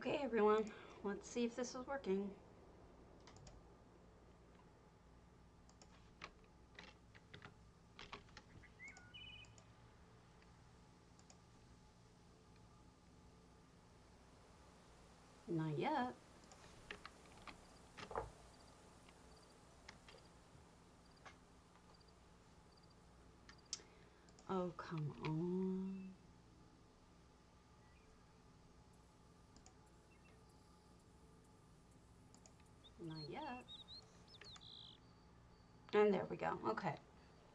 Okay, everyone, let's see if this is working. Not yet. Oh, come on. Not yet. And there we go. Okay.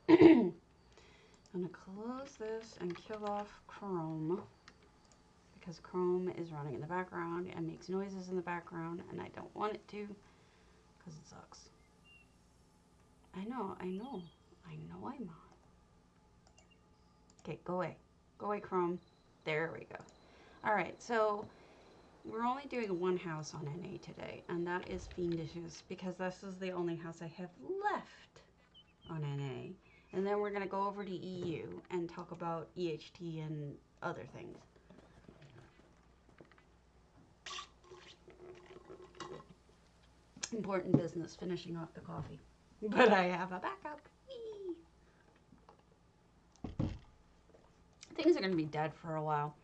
I'm gonna close this and kill off Chrome because Chrome is running in the background and makes noises in the background and I don't want it to because it sucks. I know I'm on. Okay, go away. Go away, Chrome. There we go. Alright, so we're only doing one house on NA today, and that is Feendish's, because this is the only house I have left on NA. And then we're going to go over to EU and talk about EHT and other things. Important business, finishing off the coffee. But I have a backup. Whee! Things are going to be dead for a while.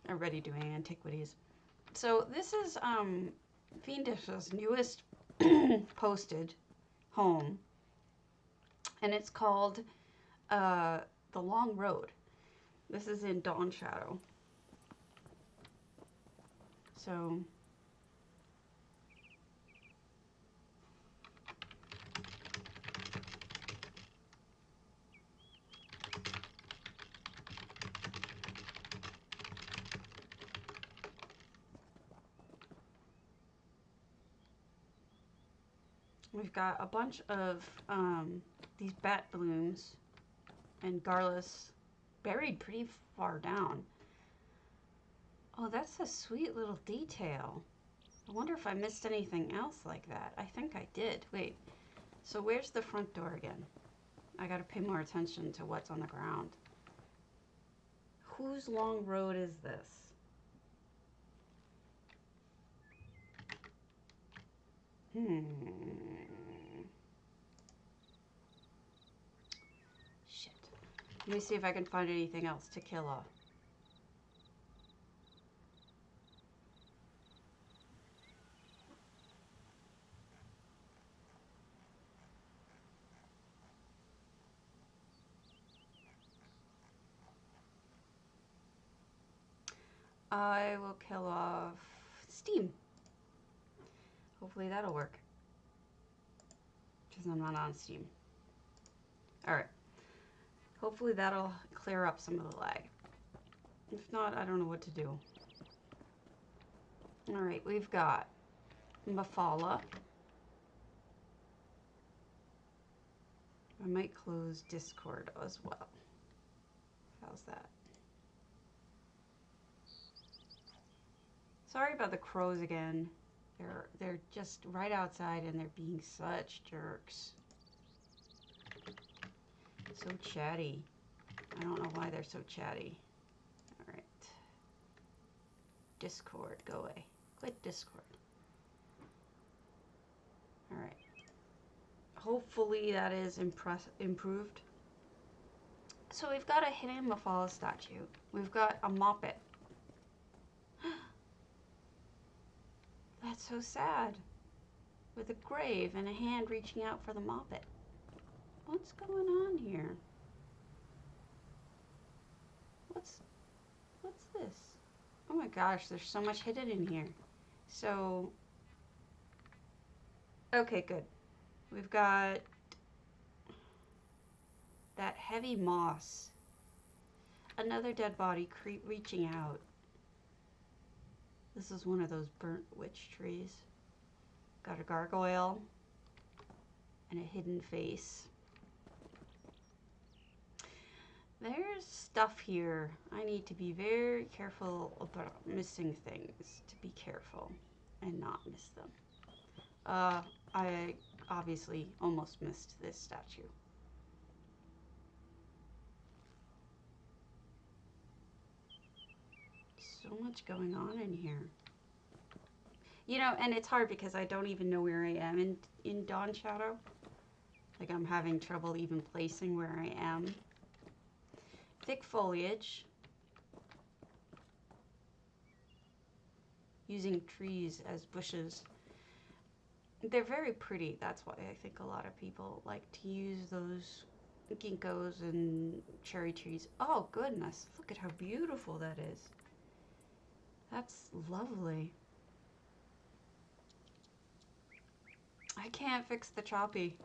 Already doing antiquities. So this is Feendish's newest posted home, and it's called The Long Road. This is in Dawnshadow. So we've got a bunch of these bat blooms and garrulus buried pretty far down. Oh, that's a sweet little detail. I wonder if I missed anything else like that. I think I did. Wait, so where's the front door again? I gotta pay more attention to what's on the ground. Whose long road is this? Shit. Let me see if I can find anything else to kill off. I will kill off Steam. Hopefully that'll work. Because I'm not on Steam. Alright. Hopefully that'll clear up some of the lag. If not, I don't know what to do. Alright, we've got Mafala. I might close Discord as well. How's that? Sorry about the crows again. They're just right outside and they're being such jerks. So chatty. I don't know why they're so chatty. Alright. Discord, go away. Quit Discord. Alright. Hopefully that is improved. So we've got a hidden Mafala statue. We've got a Moppet. That's so sad. With a grave and a hand reaching out for the Moppet. What's going on here? What's this? Oh my gosh, there's so much hidden in here. So, okay, good. We've got that heavy moss. Another dead body reaching out. This is one of those burnt witch trees. Got a gargoyle and a hidden face. There's stuff here. I need to be very careful about missing things. To be careful and not miss them. I obviously almost missed this statue. So much going on in here. You know, and it's hard because I don't even know where I am in Dawnshadow. Like, I'm having trouble even placing where I am. Thick foliage. Using trees as bushes. They're very pretty. That's why I think a lot of people like to use those ginkgos and cherry trees. Oh, goodness. Look at how beautiful that is. That's lovely. I can't fix the choppy.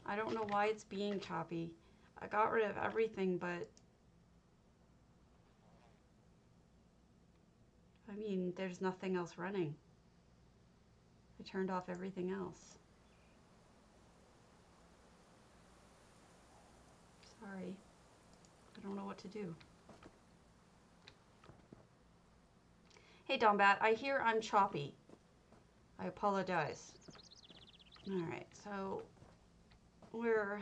I don't know why it's being choppy. I got rid of everything, but I mean, there's nothing else running. I turned off everything else. Sorry. I don't know what to do. Hey, Dombat, I hear I'm choppy. I apologize. Alright, so we're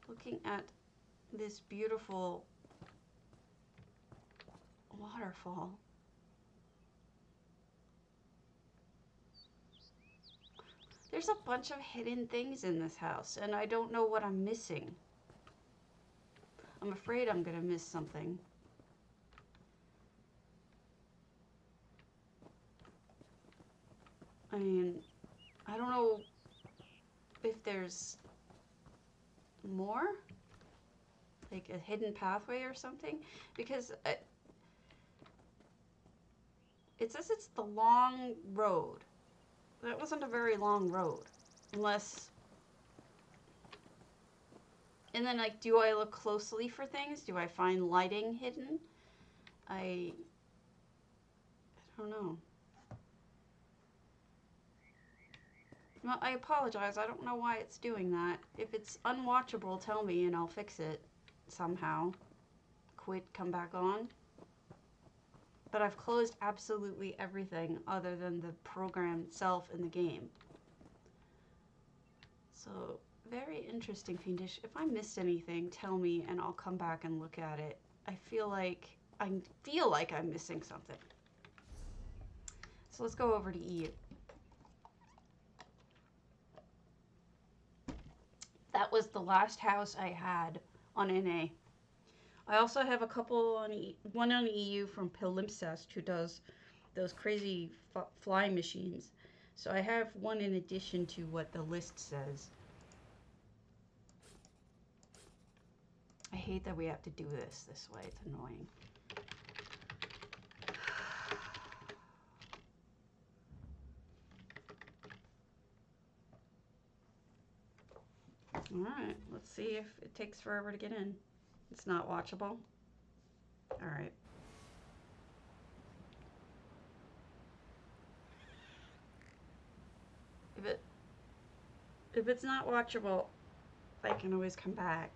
looking at this beautiful waterfall. There's a bunch of hidden things in this house, and I don't know what I'm missing. I'm afraid I'm gonna miss something. I mean, I don't know if there's more, like a hidden pathway or something, because it says it's the long road. That wasn't a very long road, unless, and then like, do I look closely for things? Do I find lighting hidden? I don't know. Well, I apologize. I don't know why it's doing that. If it's unwatchable, tell me and I'll fix it somehow. Quit, come back on. But I've closed absolutely everything other than the program itself in the game. So, very interesting, Feendish. If I missed anything, tell me and I'll come back and look at it. I feel like I'm missing something. So let's go over to EU. That was the last house I had on NA. I also have a couple on one on EU from Palimpsest, who does those crazy flying machines. So I have one in addition to what the list says. I hate that we have to do this way. It's annoying. Alright, let's see if it takes forever to get in. It's not watchable. Alright. If it's not watchable, I can always come back.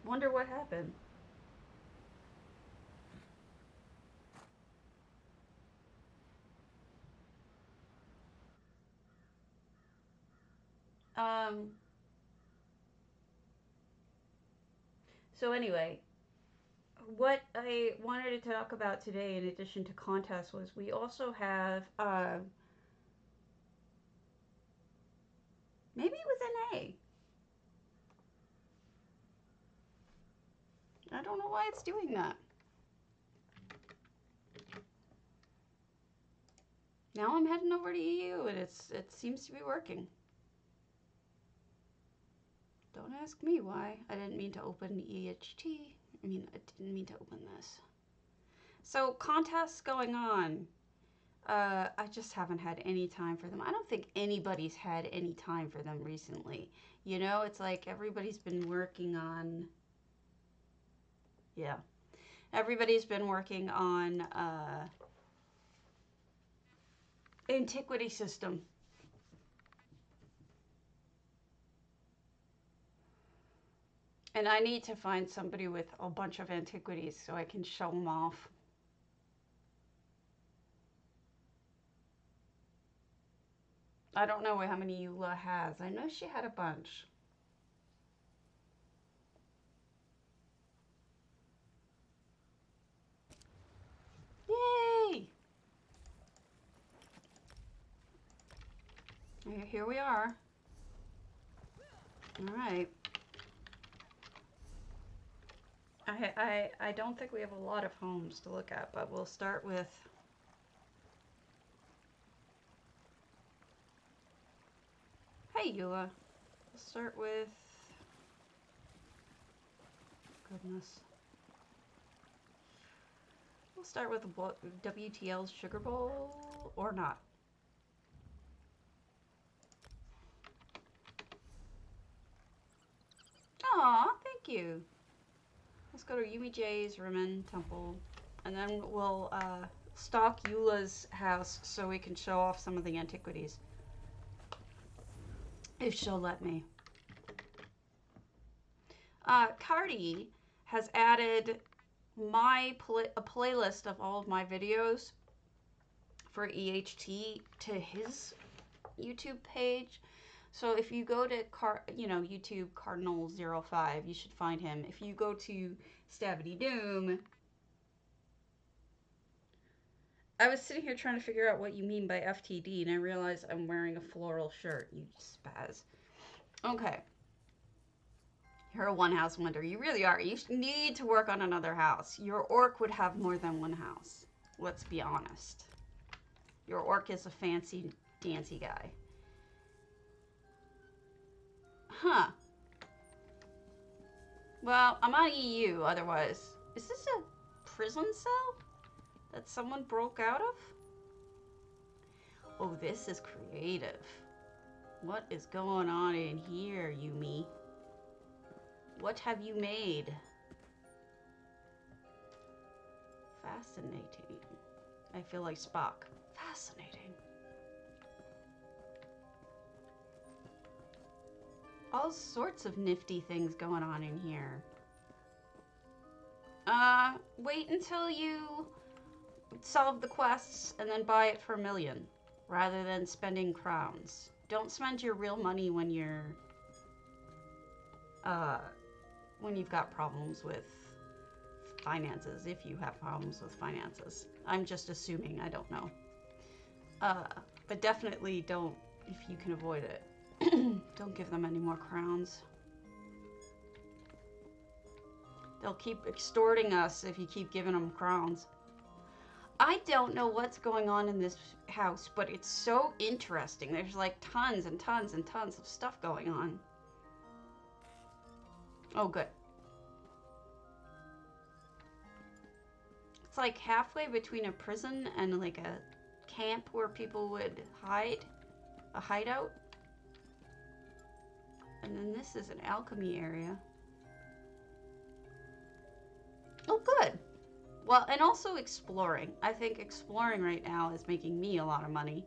Wonder what happened. So anyway, what I wanted to talk about today, in addition to contests, was we also have, maybe it was an A. I don't know why it's doing that. Now I'm heading over to EU, and it seems to be working. Don't ask me why. I didn't mean to open EHT. I didn't mean to open this. So, contests going on. I just haven't had any time for them. I don't think anybody's had any time for them recently. You know, it's like everybody's been working on... Yeah. Everybody's been working on antiquity system. And I need to find somebody with a bunch of antiquities so I can show them off. I don't know how many Eula has. I know she had a bunch. Yay! Here we are. All right. I don't think we have a lot of homes to look at, but we'll start with... Hey, Eula. We'll start with... Goodness. We'll start with WTL's Sugar Bowl, or not. Aw, thank you. Let's go to Yumi J's, Rimmon, Temple, and then we'll stalk Eula's house so we can show off some of the antiquities. If she'll let me. Cardi has added a playlist of all of my videos for EHT to his YouTube page. So if you go to YouTube Cardinal05, you should find him. If you go to Stabity Doom, I was sitting here trying to figure out what you mean by FTD, and I realized I'm wearing a floral shirt. You spaz. Okay. You're a one-house wonder. You really are. You need to work on another house. Your orc would have more than one house. Let's be honest. Your orc is a fancy, dancy guy. Huh. Well, I'm on EU otherwise. Is this a prison cell that someone broke out of? Oh, this is creative. What is going on in here, Yumi? What have you made? Fascinating. I feel like Spock. Fascinating. All sorts of nifty things going on in here. Wait until you solve the quests and then buy it for $1 million rather than spending crowns. Don't spend your real money when you're when you've got problems with finances, if you have problems with finances. I'm just assuming, I don't know. But definitely don't, if you can avoid it. Don't give them any more crowns. They'll keep extorting us if you keep giving them crowns. I don't know what's going on in this house, but it's so interesting. There's like tons and tons and tons of stuff going on. Oh, good. It's like halfway between a prison and like a camp where people would hide. A hideout. And then this is an alchemy area. Oh, good. Well, and also exploring. I think exploring right now is making me a lot of money.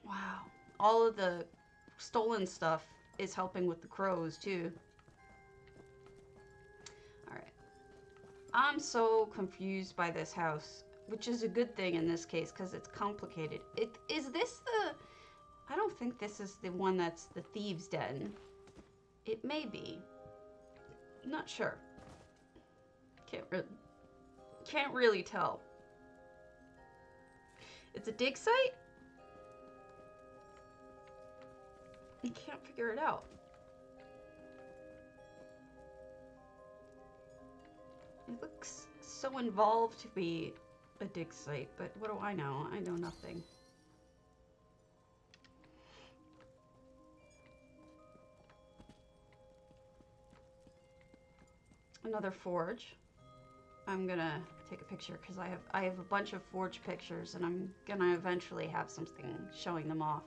Wow. All of the stolen stuff is helping with the crows, too. Alright. I'm so confused by this house, which is a good thing in this case, because it's complicated. Is this the... I don't think this is the one that's the thieves' den. It may be. I'm not sure. Can't really tell. It's a dig site? I can't figure it out. It looks so involved to be a dig site, but what do I know? I know nothing. Another forge. I'm gonna take a picture because I have a bunch of forge pictures and I'm gonna eventually have something showing them off.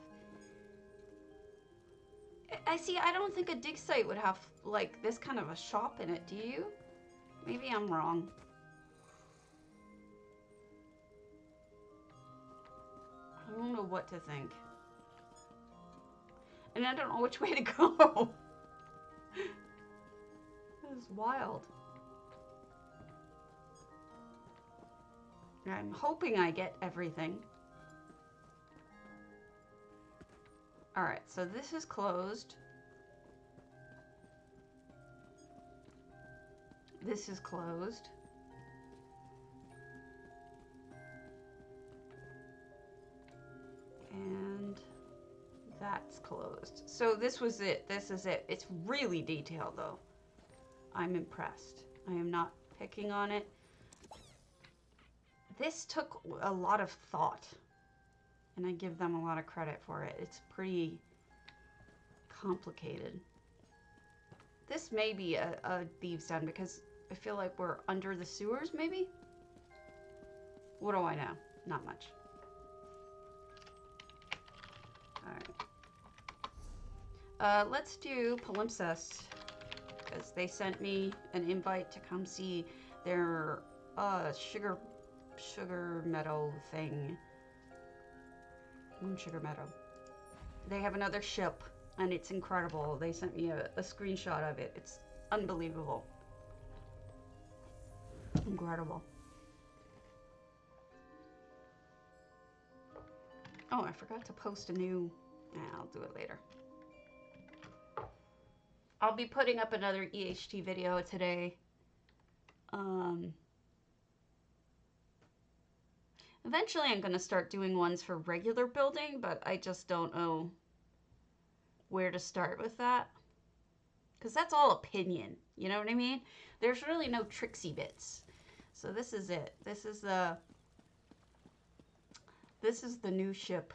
I see, I don't think a dig site would have like this kind of a shop in it, do you? Maybe I'm wrong. I don't know what to think. And I don't know which way to go. This is wild. I'm hoping I get everything. Alright, so this is closed. This is closed. And that's closed. So this was it. This is it. It's really detailed though. I'm impressed. I am not picking on it. This took a lot of thought, and I give them a lot of credit for it. It's pretty complicated. This may be a thieves' den because I feel like we're under the sewers, maybe? What do I know? Not much. Alright. Let's do Palimpsest, because they sent me an invite to come see their sugar meadow thing. Moonsugar Meadow. They have another ship, and it's incredible. They sent me a screenshot of it. It's unbelievable. Incredible. Oh, I forgot to post a new... I'll do it later. I'll be putting up another EHT video today. Eventually I'm going to start doing ones for regular building, but I just don't know where to start with that. Because that's all opinion, you know what I mean? There's really no tricksy bits. So this is it. This is the new ship.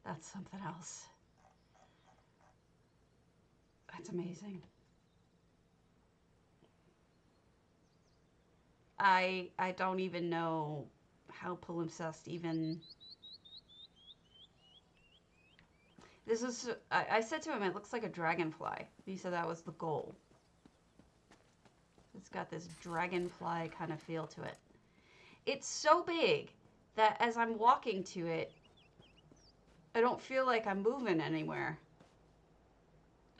That's something else. That's amazing. I don't even know how Palimpsest even... This is... I said to him, it looks like a dragonfly. He said that was the goal. It's got this dragonfly kind of feel to it. It's so big that as I'm walking to it, I don't feel like I'm moving anywhere.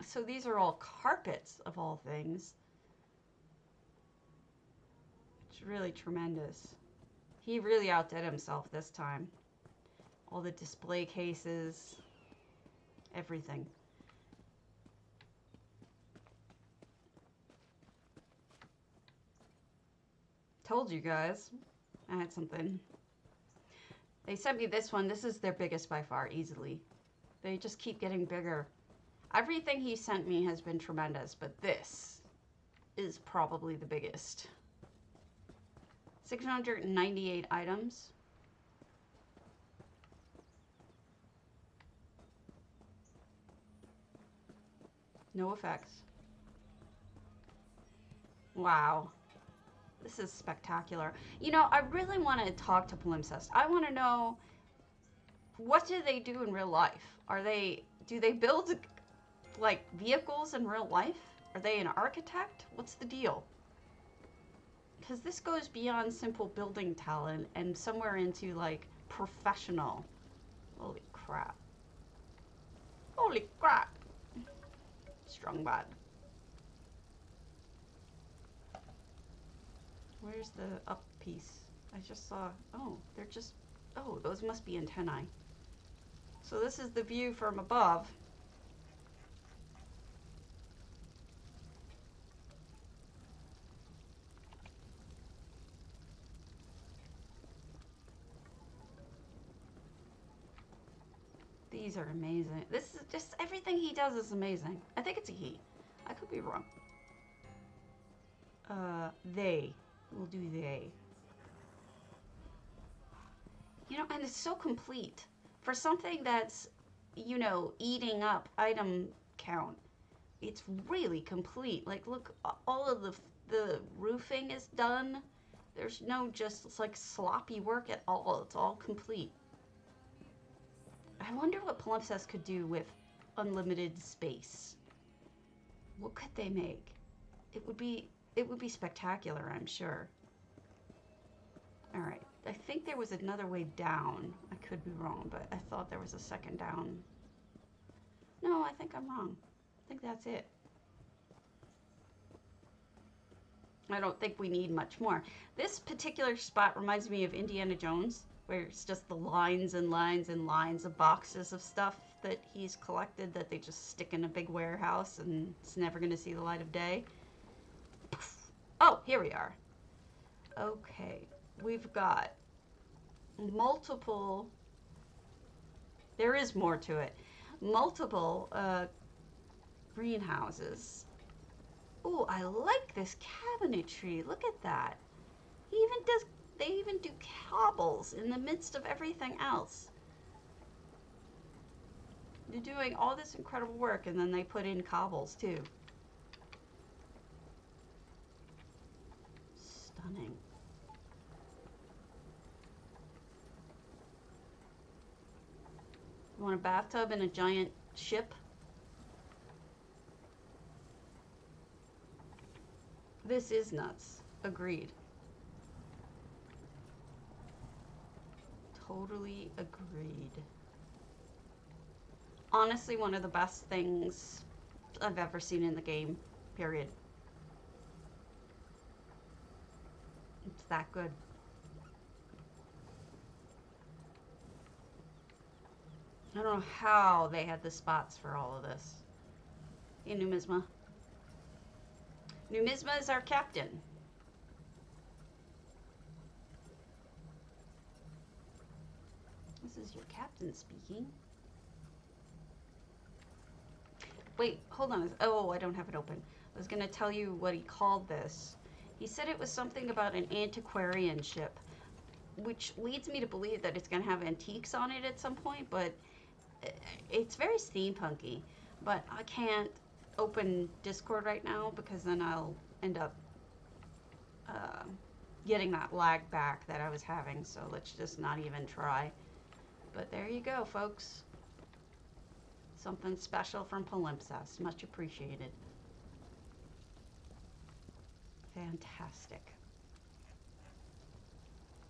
So these are all carpets, of all things. It's really tremendous. He really outdid himself this time. All the display cases, everything. Told you guys. I had something. They sent me this one. This is their biggest by far, easily. They just keep getting bigger. Everything he sent me has been tremendous, but this is probably the biggest. 698 items. No effects. Wow. This is spectacular. You know, I really want to talk to Palimpsest. I want to know, what do they do in real life? Do they build, like, vehicles in real life? Are they an architect? What's the deal? Because this goes beyond simple building talent and somewhere into, like, professional. Holy crap. Holy crap. Strong bad. Where's the up piece? I just saw, oh, they're just, oh, those must be antennae. So this is the view from above. These are amazing. This is just, everything he does is amazing. I think it's a he. I could be wrong. They. We'll do they. You know, and it's so complete. For something that's, you know, eating up item count, it's really complete. Like, look, all of the roofing is done. There's no just, it's like sloppy work at all. It's all complete. I wonder what Palimpsest could do with unlimited space. What could they make? It would be spectacular, I'm sure. All right, I think there was another way down. I could be wrong, but I thought there was a second down. No, I think I'm wrong. I think that's it. I don't think we need much more. This particular spot reminds me of Indiana Jones, where it's just the lines and lines and lines of boxes of stuff that he's collected that they just stick in a big warehouse and it's never going to see the light of day. Oh, here we are. Okay, we've got multiple, there is more to it, multiple greenhouses. Ooh, I like this cabinetry. Look at that. They even do cobbles in the midst of everything else. They're doing all this incredible work and then they put in cobbles too. Stunning. You want a bathtub and a giant ship? This is nuts. Agreed. Totally agreed. Honestly, one of the best things I've ever seen in the game, period. It's that good. I don't know how they had the spots for all of this. Hey, Numisma. Numisma is our captain. This is your captain speaking. Wait, hold on. Oh, I don't have it open. I was going to tell you what he called this. He said it was something about an antiquarian ship, which leads me to believe that it's going to have antiques on it at some point, but it's very steampunky. But I can't open Discord right now because then I'll end up getting that lag back that I was having, so let's just not even try. But there you go, folks. Something special from Palimpsest. Much appreciated. Fantastic.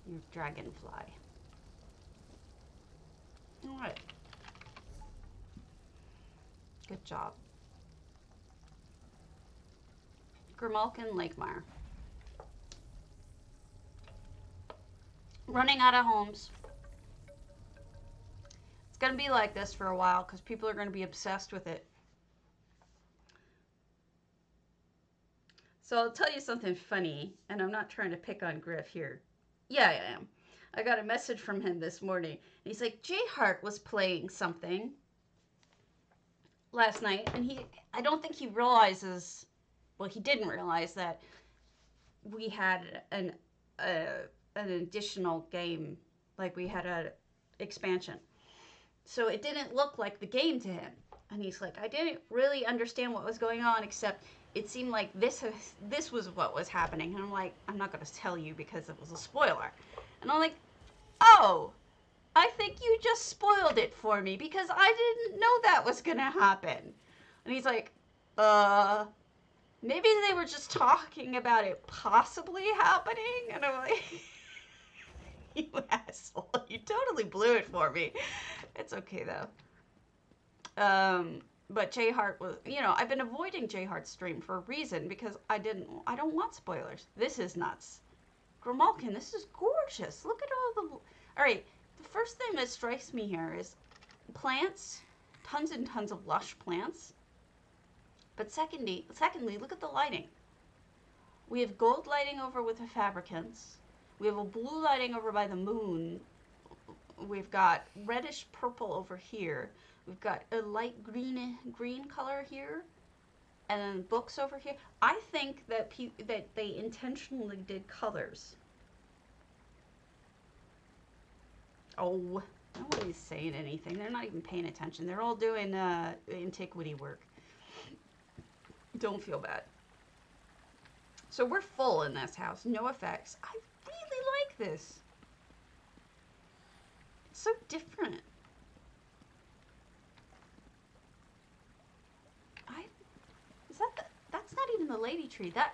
Your dragonfly. Alright. Good job. Grimalkin Lakemire. Running out of homes. It's going to be like this for a while because people are going to be obsessed with it. So I'll tell you something funny, and I'm not trying to pick on Griff here. Yeah, I am. I got a message from him this morning. And he's like, J-Heart was playing something last night, and I don't think he realizes, well, he didn't realize that we had an additional game, like we had an expansion. So it didn't look like the game to him. And he's like, I didn't really understand what was going on, except it seemed like this was what was happening. And I'm like, I'm not going to tell you because it was a spoiler. And I'm like, oh, I think you just spoiled it for me because I didn't know that was going to happen. And he's like, maybe they were just talking about it possibly happening. And I'm like, you asshole, you totally blew it for me. It's okay though. But J-Heart was, I've been avoiding J-Heart's stream for a reason because I don't want spoilers. This is nuts. Grimalkin, this is gorgeous. Look at all right, the first thing that strikes me here is plants, tons and tons of lush plants. But secondly, look at the lighting. We have gold lighting over with the fabricants. We have a blue lighting over by the moon. We've got reddish purple over here. We've got a light green color here, and then books over here. I think that they intentionally did colors. Oh, nobody's saying anything. They're not even paying attention. They're all doing antiquity work. Don't feel bad. So we're full in this house. No effects. I really like this. It's so different. That's not even the lady tree. That's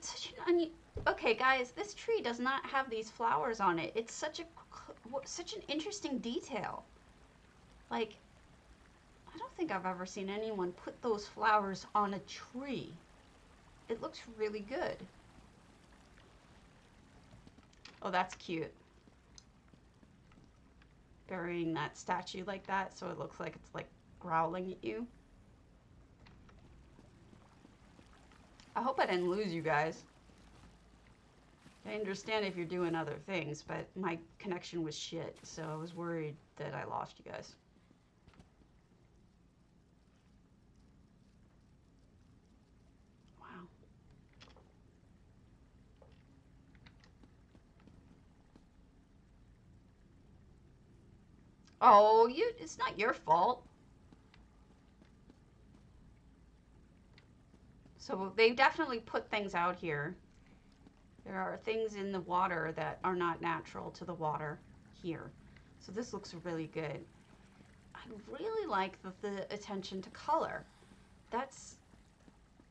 such an okay, guys, this tree does not have these flowers on it. It's such an interesting detail. Like, I don't think I've ever seen anyone put those flowers on a tree. it looks really good. Oh, that's cute. Burying that statue like that so it looks like it's like growling at you. I hope I didn't lose you guys. I understand if you're doing other things, but my connection was shit, so I was worried that I lost you guys. Wow. Oh, it's not your fault. So they definitely put things out here. There are things in the water that are not natural to the water here. So this looks really good. I really like the attention to color. That's,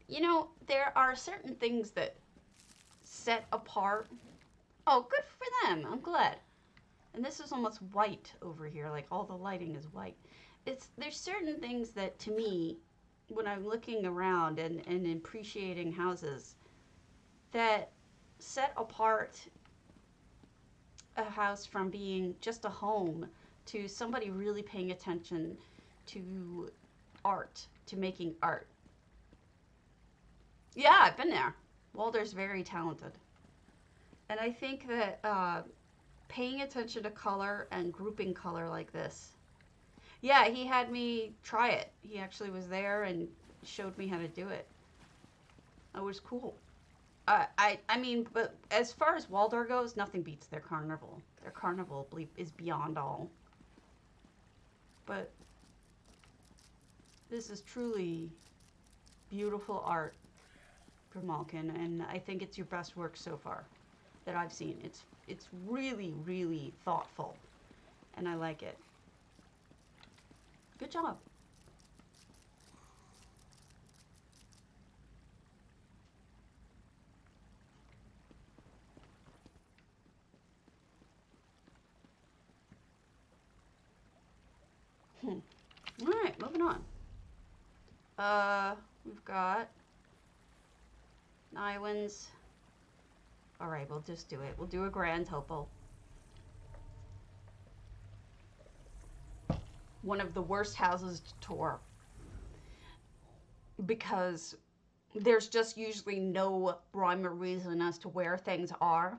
you know, there are certain things that set apart. Oh, good for them. I'm glad. And this is almost white over here. Like all the lighting is white. There's certain things that to me, when I'm looking around and appreciating houses, that set apart a house from being just a home to somebody really paying attention to art, to making art. Yeah, I've been there. Walder's very talented. And I think that paying attention to color and grouping color like this. Yeah, he had me try it. He actually was there and showed me how to do it. It was cool. I mean, but as far as Waldor goes, nothing beats their carnival. Their carnival is beyond all. But this is truly beautiful art from Malkin, and I think it's your best work so far that I've seen. It's really, really thoughtful, and I like it. Good job. All right, moving on. We've got Nywins. All right, we'll just do it. We'll do a grand Topal. One of the worst houses to tour because there's just usually no rhyme or reason as to where things are.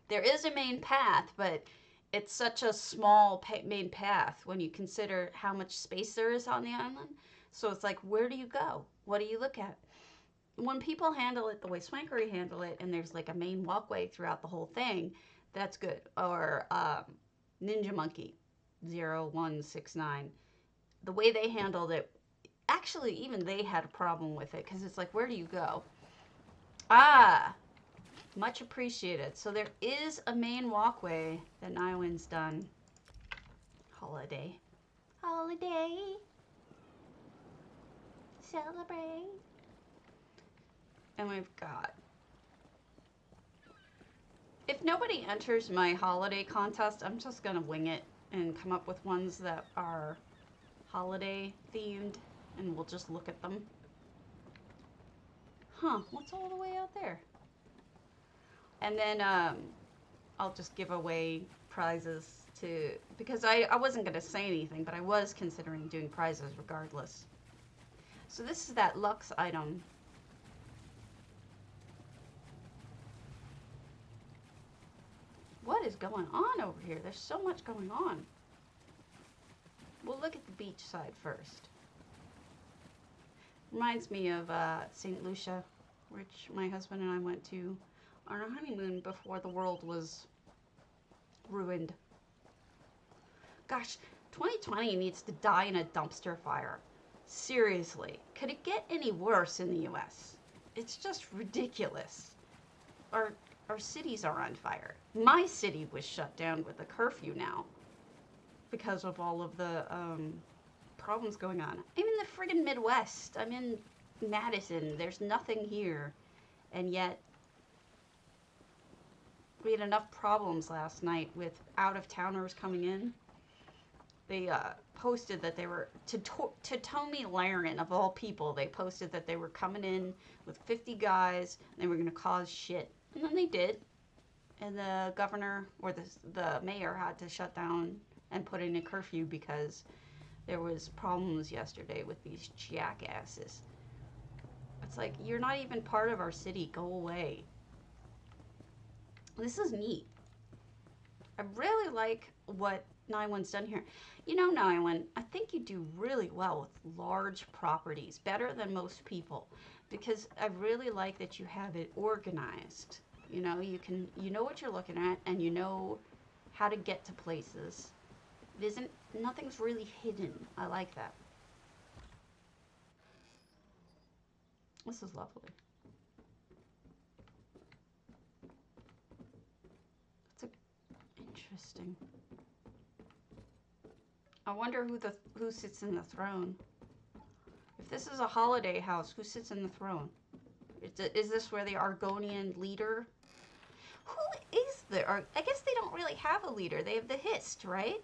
There is a main path, but it's such a small main path when you consider how much space there is on the island. So it's like, where do you go? What do you look at? When people handle it the way Swankery handle it, and there's like a main walkway throughout the whole thing, that's good. Or Ninja Monkey 0169, the way they handled it, actually even they had a problem with it because it's like, where do you go? Ah, much appreciated. So there is a main walkway that Nywin's done. Holiday. Holiday. Celebrate. And we've got... If nobody enters my holiday contest, I'm just going to wing it and come up with ones that are holiday themed, and we'll just look at them. Huh, what's all the way out there? And then I'll just give away prizes to, because I wasn't going to say anything, but I was considering doing prizes regardless. So this is that Lux item. What is going on over here? There's so much going on. We'll look at the beach side first. Reminds me of St. Lucia, which my husband and I went to on our honeymoon before the world was ruined. Gosh, 2020 needs to die in a dumpster fire. Seriously, could it get any worse in the US? It's just ridiculous. Our cities are on fire. My city was shut down with a curfew now because of all of the problems going on. I'm in the friggin' Midwest. I'm in Madison. There's nothing here. And yet, we had enough problems last night with out-of-towners coming in. they posted that they were, to Tommy Laren, of all people, they posted that they were coming in with 50 guys, and they were going to cause shit. And then they did. And the governor, or the mayor, had to shut down and put in a curfew because there was problems yesterday with these jackasses. It's like, you're not even part of our city. Go away. This is neat. I really like what Naiwen's done here. You know, Naiwen, I think you do really well with large properties, better than most people, because I really like that you have it organized. You know, you know what you're looking at, and you know how to get to places. Nothing's really hidden. I like that. This is lovely. That's interesting. I wonder who sits in the throne. If this is a holiday house, who sits in the throne? Is this where the Argonian leader? Who is there? I guess they don't really have a leader. They have the Hist, right?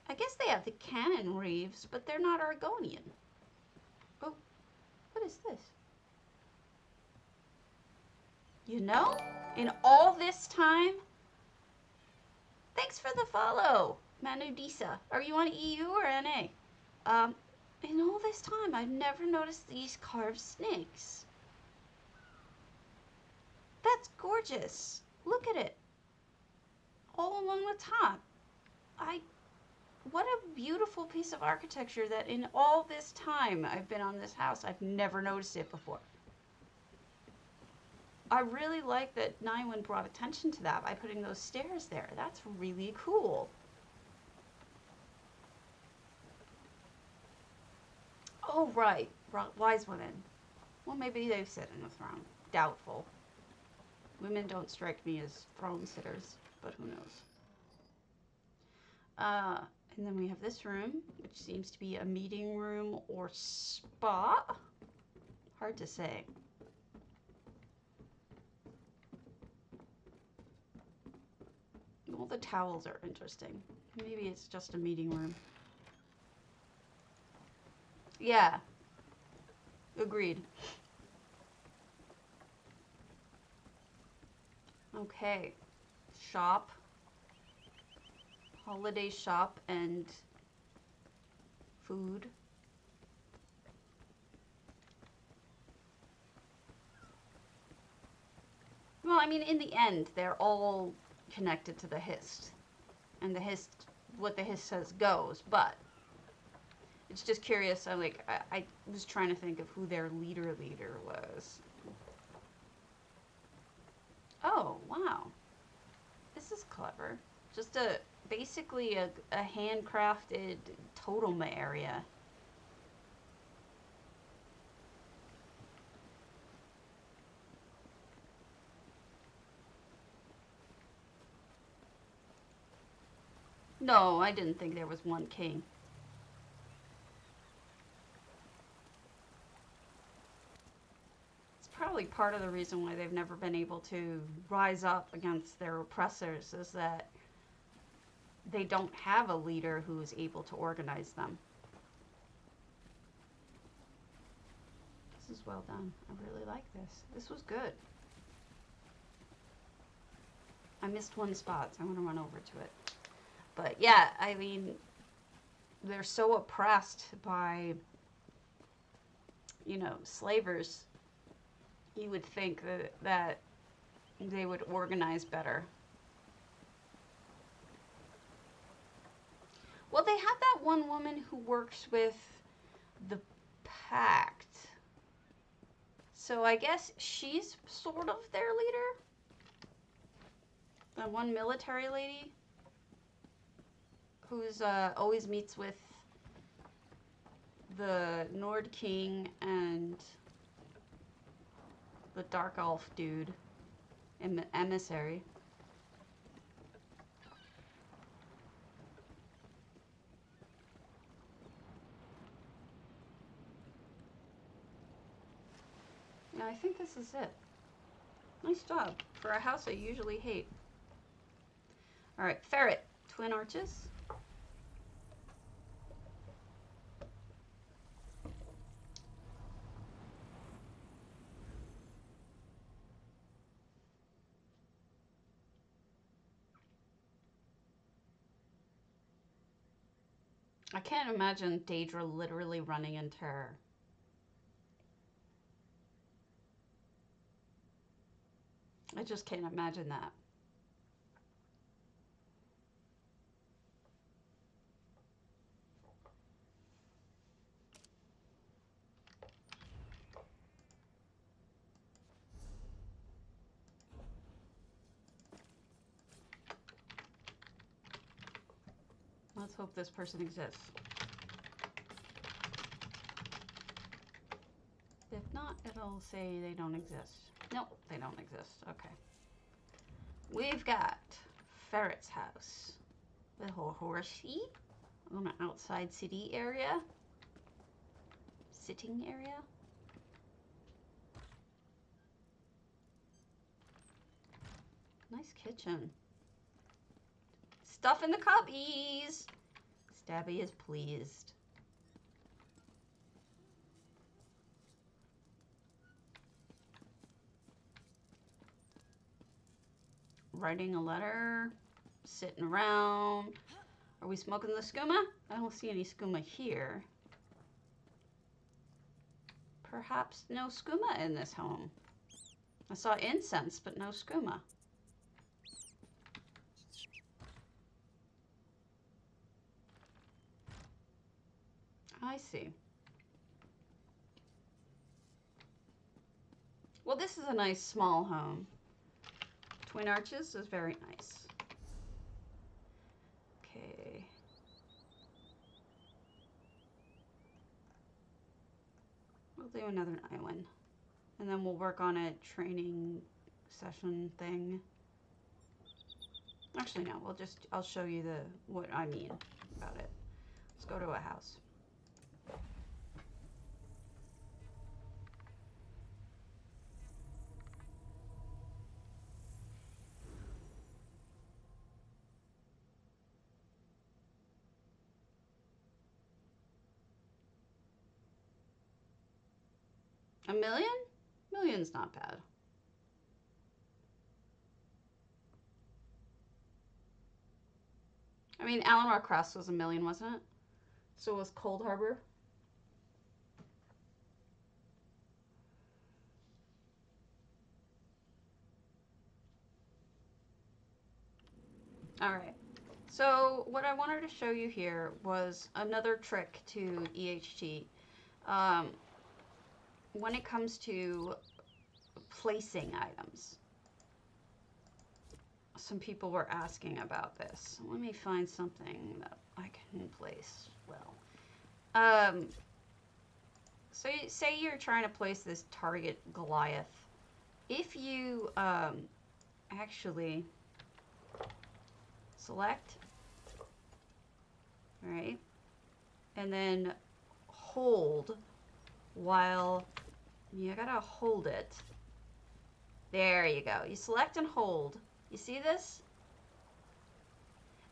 I guess they have the Canon Reeves, but they're not Argonian. Oh, what is this? You know, in all this time, thanks for the follow, Manudisa. Are you on EU or NA? In all this time, I've never noticed these carved snakes. That's gorgeous. Look at it. All along the top. What a beautiful piece of architecture that in all this time I've been on this house, I've never noticed it before. I really like that Naiwen brought attention to that by putting those stairs there. That's really cool. Oh, right. Wise women. Well, maybe they've sit in the throne. Doubtful. Women don't strike me as throne sitters, but who knows. And then we have this room, which seems to be a meeting room or spa. Hard to say. All the towels are interesting. Maybe it's just a meeting room. Yeah. Agreed. Okay. Shop. Holiday shop and food. Well, I mean, in the end, they're all connected to the Hist. And the Hist, what the Hist says goes, but it's just curious. I was trying to think of who their leader was. Oh, wow. This is clever. Just basically a handcrafted totem area. No, I didn't think there was one king. It's probably part of the reason why they've never been able to rise up against their oppressors, is that they don't have a leader who is able to organize them. This is well done. I really like this. This was good. I missed one spot, so I want to run over to it. But yeah, I mean, they're so oppressed by, you know, slavers. You would think that they would organize better. Well, they have that one woman who works with the Pact. So I guess she's sort of their leader. That one military lady who's always meets with the Nord King and the Dark Elf dude, emissary. Yeah, I think this is it. Nice job. For a house I usually hate. Alright, ferret. twin arches. I can't imagine Daedra literally running in terror. I just can't imagine that. Let's hope this person exists. If not, it'll say they don't exist. Nope, they don't exist. Okay. We've got Ferret's house. Little horsey on an outside city area. Sitting area. Nice kitchen. Stuff in the cubbies. Stabby is pleased. Writing a letter. Sitting around. Are we smoking the skooma? I don't see any skooma here. Perhaps no skooma in this home. I saw incense, but no skooma. I see. Well, this is a nice small home. Twin arches is very nice. Okay. We'll do another island. And then we'll work on a training session thing. Actually, no, I'll show you what I mean about it. Let's go to a house. A million? Million's not bad. I mean, Alanmar Crest was a million, wasn't it? So was Cold Harbor. All right. So what I wanted to show you here was another trick to EHT. When it comes to placing items. Some people were asking about this. Let me find something that I can place well. So say you're trying to place this target Goliath. If you actually select, right, and then hold while you gotta hold it. There you go. You select and hold. You see this?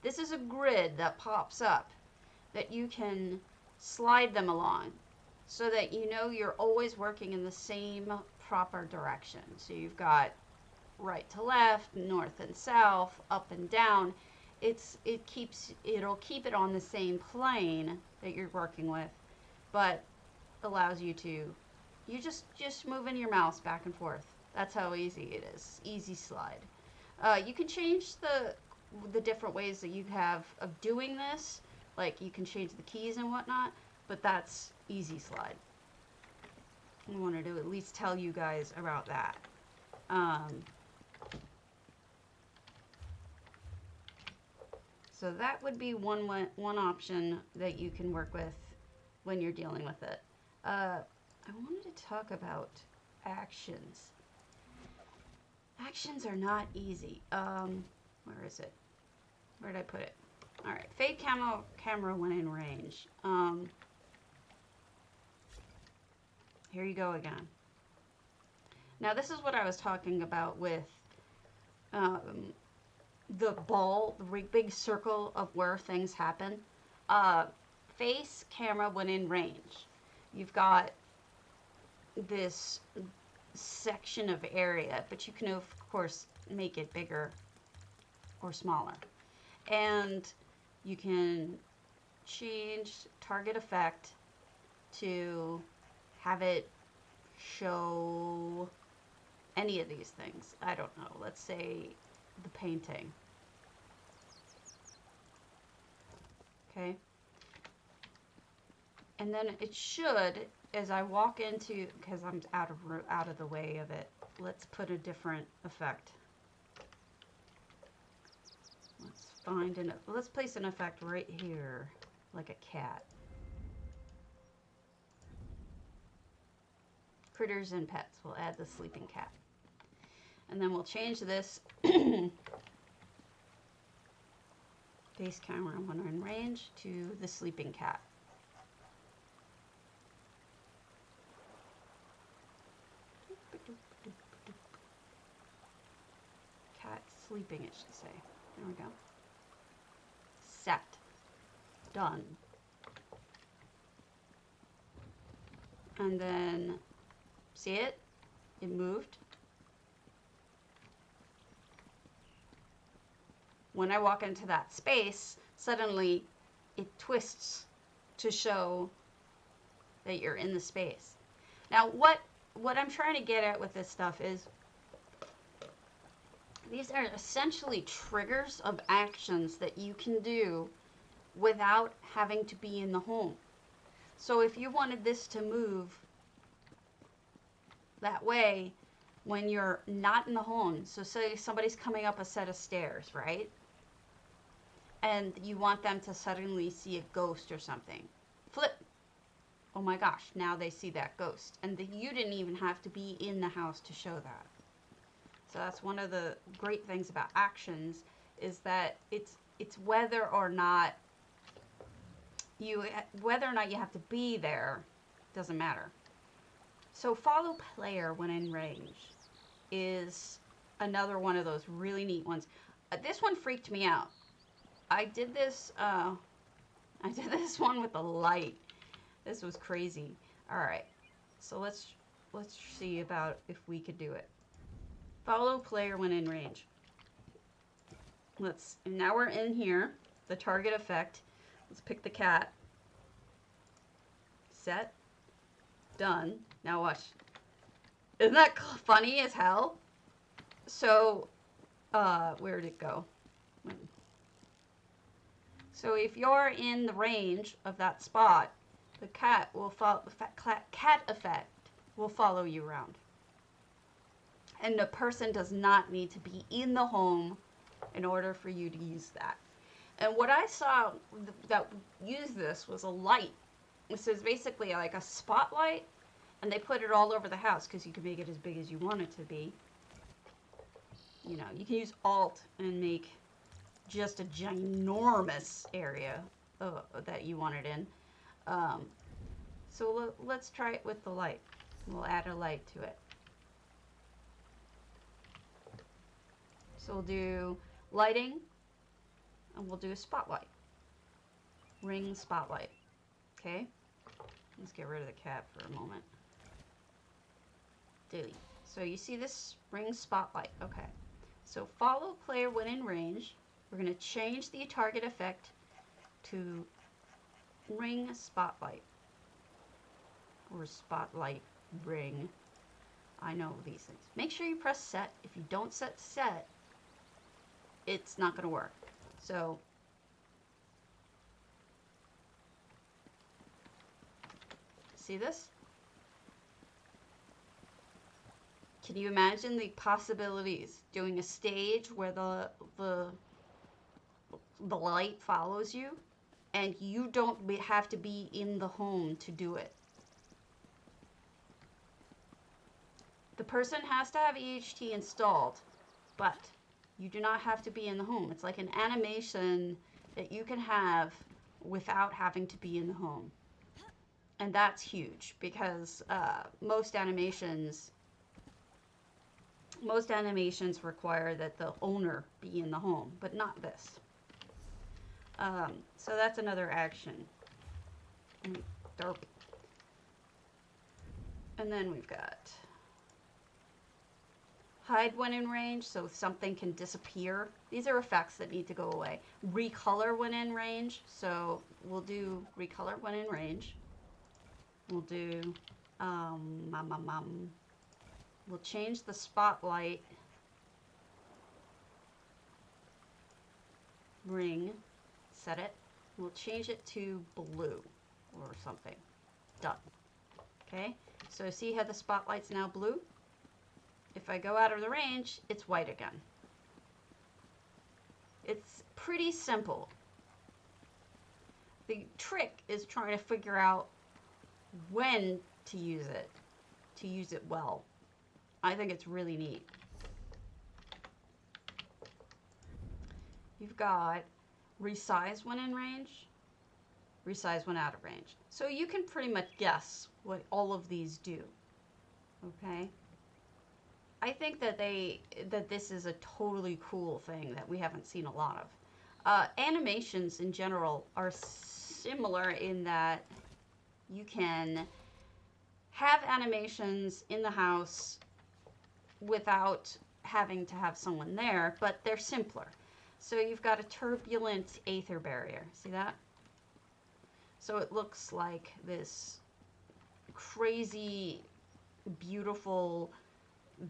This is a grid that pops up that you can slide them along so that you know you're always working in the same proper direction. So you've got right to left, north and south, up and down. It'll keep it on the same plane that you're working with, but allows you to just moving your mouse back and forth. That's how easy it is. Easy slide. You can change the different ways that you have of doing this. Like you can change the keys and whatnot, but that's easy slide. I wanted to at least tell you guys about that. So that would be one option that you can work with when you're dealing with it. I wanted to talk about actions. Actions are not easy. Where is it? Where did I put it? All right, fade camera when in range. Here you go again. Now this is what I was talking about with the ball, the big circle of where things happen, face camera when in range. You've got this section of area, but you can of course make it bigger or smaller. And you can change target effect to have it show any of these things. I don't know. Let's say the painting. Okay. And then it should, as I walk into, because I'm out of the way of it, let's put a different effect. Let's place an effect right here, like a cat. Critters and pets. We'll add the sleeping cat. And then we'll change this face camera when in range to the sleeping cat. Cat sleeping, it should say. There we go. Set. Done. And then, see it? It moved. When I walk into that space, suddenly it twists to show that you're in the space. Now, what I'm trying to get at with this stuff is these are essentially triggers of actions that you can do without having to be in the home. So if you wanted this to move that way when you're not in the home, so say somebody's coming up a set of stairs, right? And you want them to suddenly see a ghost or something. Flip. Oh my gosh, now they see that ghost. And you didn't even have to be in the house to show that. So that's one of the great things about actions, is that it's whether or not you have to be there, doesn't matter. So follow player when in range is another one of those really neat ones. This one freaked me out. I did this one with the light. This was crazy. All right, so let's see about if we could do it. Follow player when in range. Now we're in here, the target effect. Let's pick the cat. Set. Done. Now watch. Isn't that funny as hell? So, where'd it go? So if you're in the range of that spot, the cat will follow. The cat effect will follow you around. And the person does not need to be in the home in order for you to use that. And what I saw that used this was a light. This is basically like a spotlight, and they put it all over the house because you can make it as big as you want it to be. You know, you can use Alt and make just a ginormous area that you want it in. So let's try it with the light. We'll add a light to it. So we'll do lighting, and we'll do a spotlight. Ring spotlight. Okay? Let's get rid of the cat for a moment. Delete. So you see this ring spotlight. Okay. So follow player when in range. We're going to change the target effect to ring spotlight. Or spotlight ring. I know these things. Make sure you press set. If you don't set, it's not going to work. So see this? Can you imagine the possibilities doing a stage where the light follows you and you don't have to be in the home to do it? The person has to have EHT installed, but you do not have to be in the home. It's like an animation that you can have without having to be in the home. And that's huge because most animations, Most animations require that the owner be in the home, but not this. So that's another action. Derp. And then we've got hide when in range, so something can disappear. These are effects that need to go away. Recolor when in range, so we'll do recolor when in range. We'll do, we'll change the spotlight ring, set it. We'll change it to blue or something. Done. Okay, so see how the spotlight's now blue? If I go out of the range, it's white again. It's pretty simple. The trick is trying to figure out when to use it well. I think it's really neat. You've got resize when in range, resize when out of range. So you can pretty much guess what all of these do. Okay? I think that this is a totally cool thing that we haven't seen a lot of. Animations in general are similar in that you can have animations in the house without having to have someone there, but they're simpler. So you've got a turbulent aether barrier. See that? So it looks like this crazy, beautiful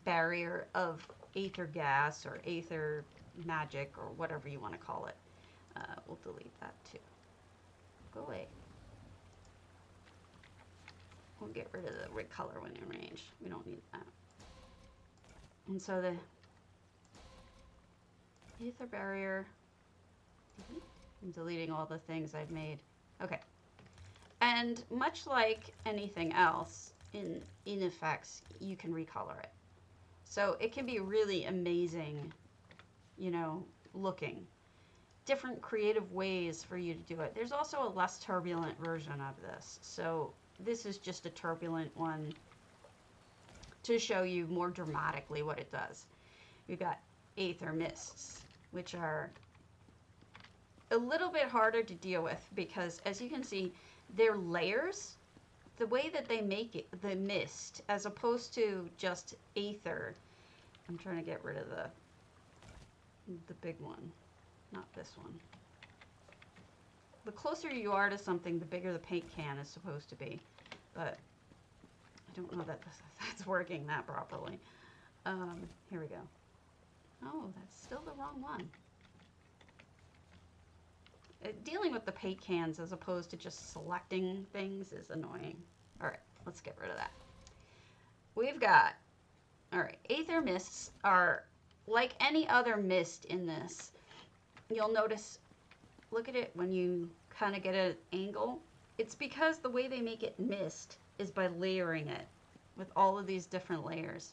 barrier of aether gas or aether magic or whatever you want to call it. We'll delete that too. Go away. We'll get rid of the recolor when in range. We don't need that. And so the aether barrier, I'm deleting all the things I've made. Okay. And much like anything else in effects, you can recolor it. So it can be really amazing, you know, looking. Different creative ways for you to do it. There's also a less turbulent version of this. So this is just a turbulent one to show you more dramatically what it does. We've got Aether Mists, which are a little bit harder to deal with because, as you can see, they're layers. The way that they make it, the mist, as opposed to just aether. I'm trying to get rid of the big one, not this one. The closer you are to something, the bigger the paint can is supposed to be, but I don't know that that's working that properly. Here we go. Oh, that's still the wrong one. Dealing with the paint cans as opposed to just selecting things is annoying. All right, let's get rid of that. We've got, all right, Aether Mists are like any other mist in this. You'll notice, look at it when you kind of get an angle. It's because the way they make it mist is by layering it with all of these different layers.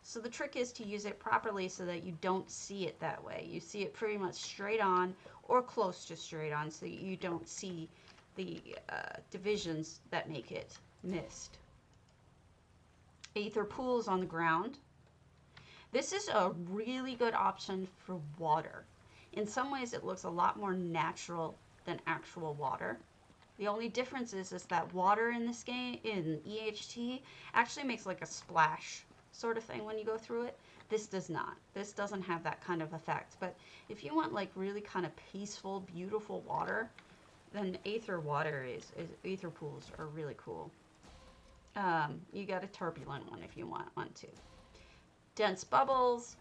So the trick is to use it properly so that you don't see it that way. You see it pretty much straight on or close to straight on so you don't see the divisions that make it mist. Aether pools on the ground. This is a really good option for water. In some ways it looks a lot more natural than actual water. The only difference is that water in this game, in EHT, actually makes like a splash sort of thing when you go through it. This does not. This doesn't have that kind of effect. But if you want like really kind of peaceful, beautiful water, then aether pools are really cool. You got a turbulent one if you want one too. Dense bubbles.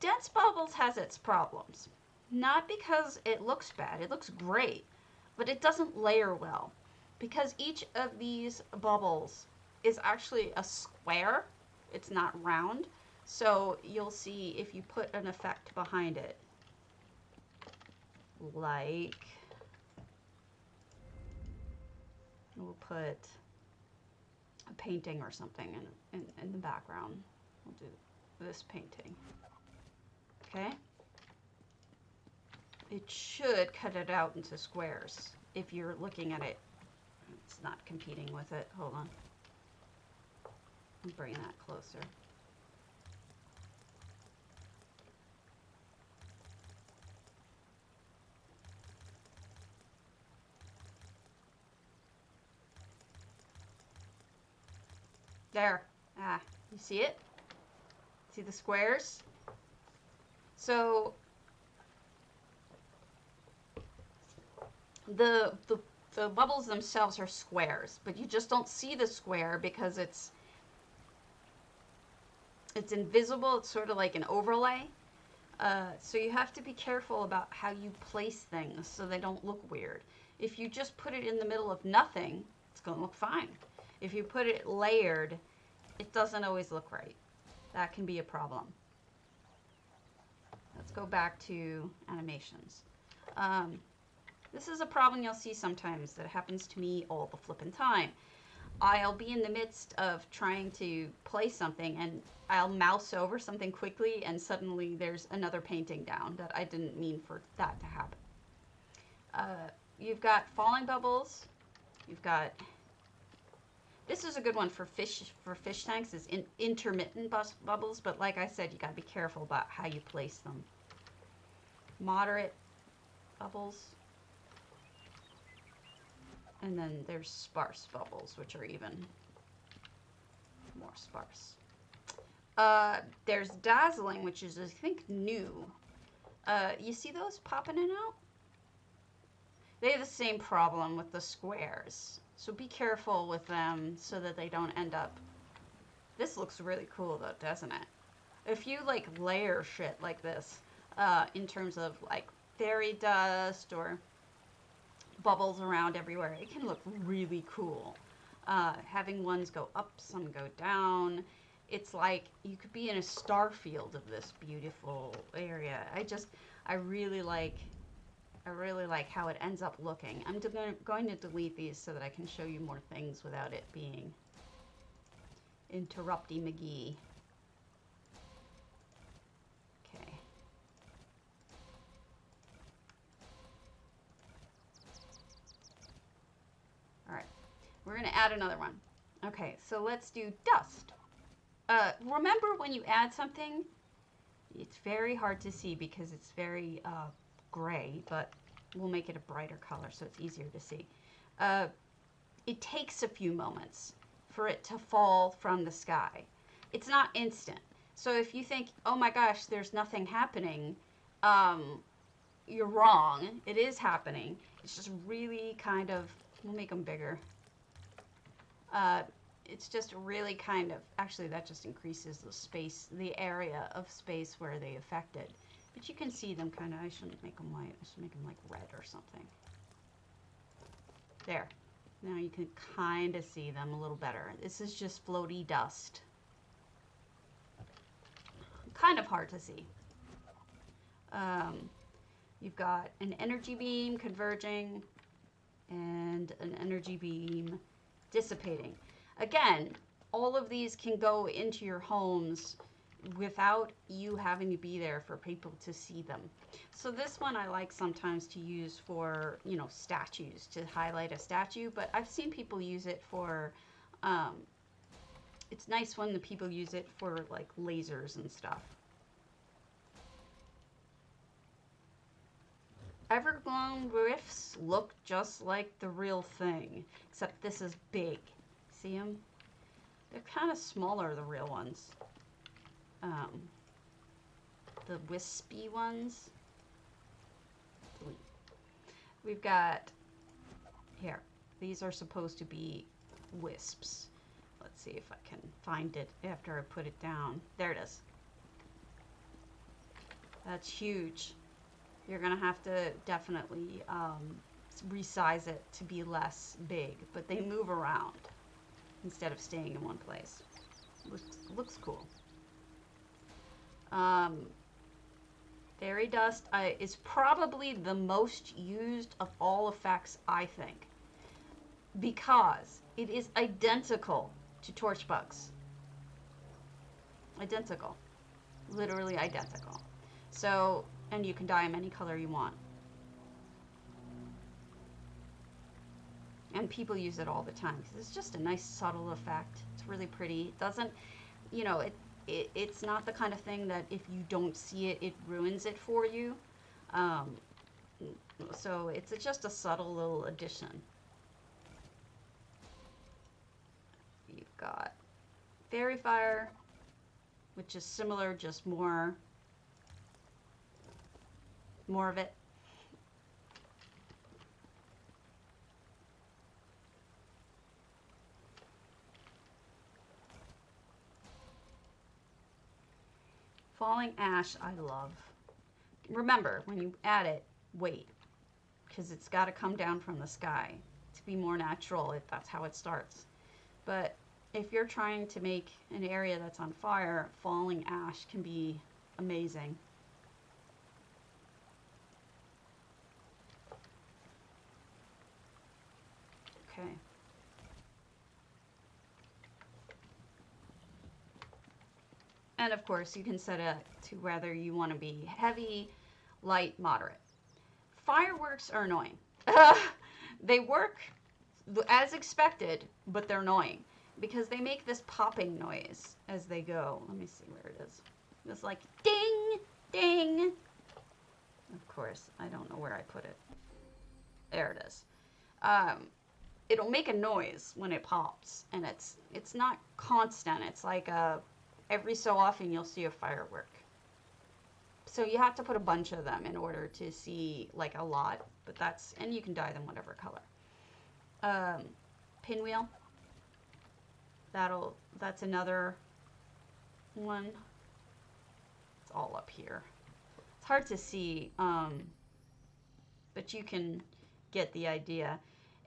Dense bubbles has its problems. Not because it looks bad. It looks great. But it doesn't layer well. Because each of these bubbles is actually a square. It's not round. So you'll see if you put an effect behind it. Like, we'll put a painting or something in the background. We'll do this painting. Okay? It should cut it out into squares if you're looking at it. It's not competing with it. Hold on. Bring that closer. There. Ah, you see it? See the squares? So the bubbles themselves are squares, but you just don't see the square because it's invisible. It's sort of like an overlay. So you have to be careful about how you place things so they don't look weird. If you just put it in the middle of nothing, it's going to look fine. If you put it layered, it doesn't always look right. That can be a problem. Let's go back to animations. This is a problem you'll see sometimes that happens to me all the flippin' time. I'll be in the midst of trying to play something and I'll mouse over something quickly and suddenly there's another painting down that I didn't mean for that to happen. You've got falling bubbles. You've got, this is a good one for fish tanks, is intermittent bubbles, but like I said, you gotta be careful about how you place them. Moderate bubbles. And then there's sparse bubbles, which are even more sparse. There's dazzling, which is, I think, new. You see those popping in and out? They have the same problem with the squares. So be careful with them so that they don't end up... This looks really cool though, doesn't it? If you like layer shit like this, in terms of like fairy dust or bubbles around everywhere, it can look really cool. Having ones go up, some go down. It's like you could be in a star field of this beautiful area. I really like how it ends up looking. I'm going to delete these so that I can show you more things without it being interrupty McGee. Okay. All right. We're going to add another one. Okay, so let's do dust. Remember when you add something, it's very hard to see because it's very gray, but we'll make it a brighter color so it's easier to see. It takes a few moments for it to fall from the sky. It's not instant. So if you think, oh my gosh, there's nothing happening, you're wrong. It is happening. It's just really kind of, we'll make them bigger. It's just really kind of, actually that just increases the space, the area of space where they affected. But you can see them kind of, I shouldn't make them white, I should make them like red or something. There. Now you can kind of see them a little better. This is just floaty dust. Kind of hard to see. You've got an energy beam converging and an energy beam dissipating. Again, all of these can go into your homes without you having to be there for people to see them. So this one I like sometimes to use for, you know, statues, to highlight a statue, but I've seen people use it for, it's nice when the people use it for like lasers and stuff. Everglow rifts look just like the real thing, except this is big. See them? They're kind of smaller, the real ones. The wispy ones. We've got, here, these are supposed to be wisps. Let's see if I can find it after I put it down. There it is. That's huge. You're gonna have to definitely resize it to be less big, but they move around instead of staying in one place. Looks cool. Fairy dust is probably the most used of all effects, I think, because it is identical to torch bugs. Identical. Literally identical. So, and you can dye them any color you want. And people use it all the time because it's just a nice subtle effect. It's really pretty. It doesn't, you know, it's not the kind of thing that if you don't see it, it ruins it for you. So it's just a subtle little addition. You've got Fairy Fire, which is similar, just more of it. Falling Ash, I love. Remember, when you add it, wait, because it's got to come down from the sky to be more natural if that's how it starts. But if you're trying to make an area that's on fire, falling ash can be amazing. Okay. And of course, you can set it to whether you want to be heavy, light, moderate. Fireworks are annoying. They work as expected, but they're annoying because they make this popping noise as they go. Let me see where it is. It's like ding, ding. Of course, I don't know where I put it. There it is. It'll make a noise when it pops, and it's not constant. It's like every so often you'll see a firework. So you have to put a bunch of them in order to see like a lot, but and you can dye them whatever color. Pinwheel. That's another one. It's all up here. It's hard to see, but you can get the idea.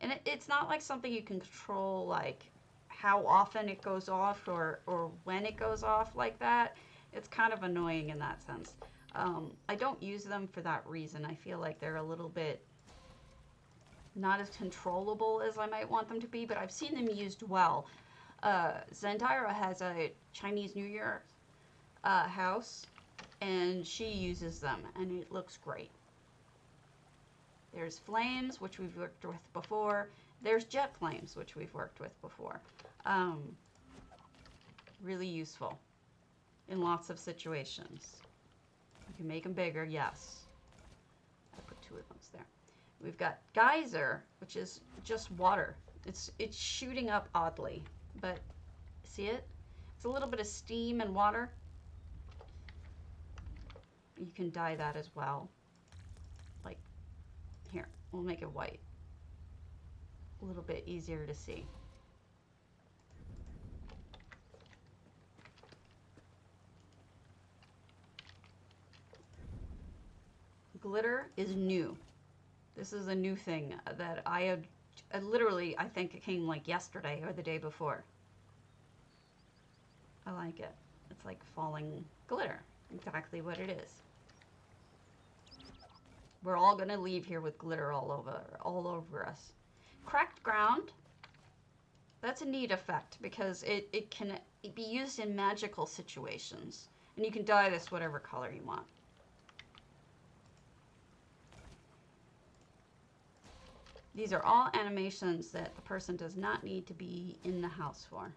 And it's not like something you can control, like how often it goes off or when it goes off like that. It's kind of annoying in that sense. I don't use them for that reason. I feel like they're a little bit not as controllable as I might want them to be, but I've seen them used well. Zendira has a Chinese New Year house, and she uses them, and it looks great. There's flames, which we've worked with before. There's jet flames, which we've worked with before. Really useful in lots of situations. You can make them bigger, yes. I put 2 of those there. We've got Geyser, which is just water. It's shooting up oddly, but see it? It's a little bit of steam and water. You can dye that as well. Like, here, we'll make it white. A little bit easier to see. Glitter is new. This is a new thing that I had literally, I think it came like yesterday or the day before. I like it. It's like falling glitter. Exactly what it is. We're all gonna leave here with glitter all over us. Cracked ground. That's a neat effect because it can be used in magical situations. And you can dye this whatever color you want. These are all animations that the person does not need to be in the house for.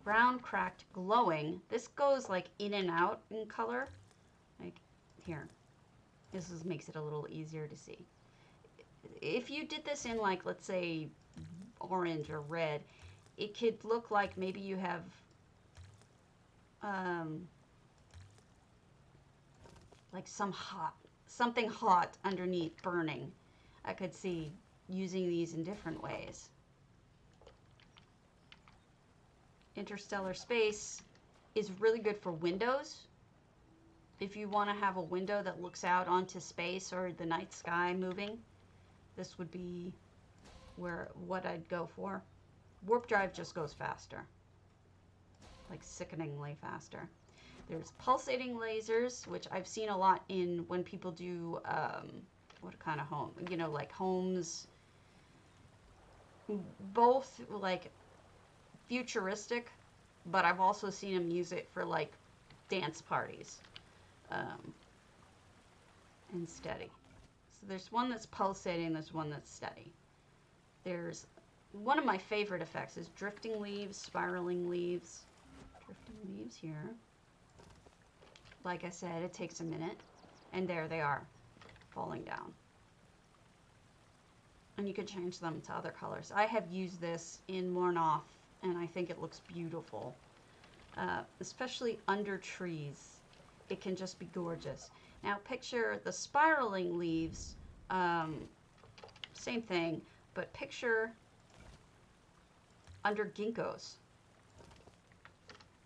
Brown, cracked, glowing. This goes like in and out in color. Like here. This makes it a little easier to see. If you did this in like, let's say, orange or red, it could look like maybe you have like something hot underneath burning. I could see using these in different ways. Interstellar space is really good for windows. If you want to have a window that looks out onto space or the night sky moving, this would be what I'd go for. Warp drive just goes faster, like sickeningly faster. There's pulsating lasers, which I've seen a lot in when people do what kind of home? You know, like homes, both like futuristic, but I've also seen them use it for like dance parties. And steady. So there's one that's pulsating, there's one that's steady. There's one of my favorite effects is drifting leaves, spiraling leaves. Drifting leaves here. Like I said, it takes a minute, and there they are, falling down. And you can change them to other colors. I have used this in Mornoth and I think it looks beautiful, especially under trees. It can just be gorgeous. Now picture the spiraling leaves, same thing, but picture under ginkgos.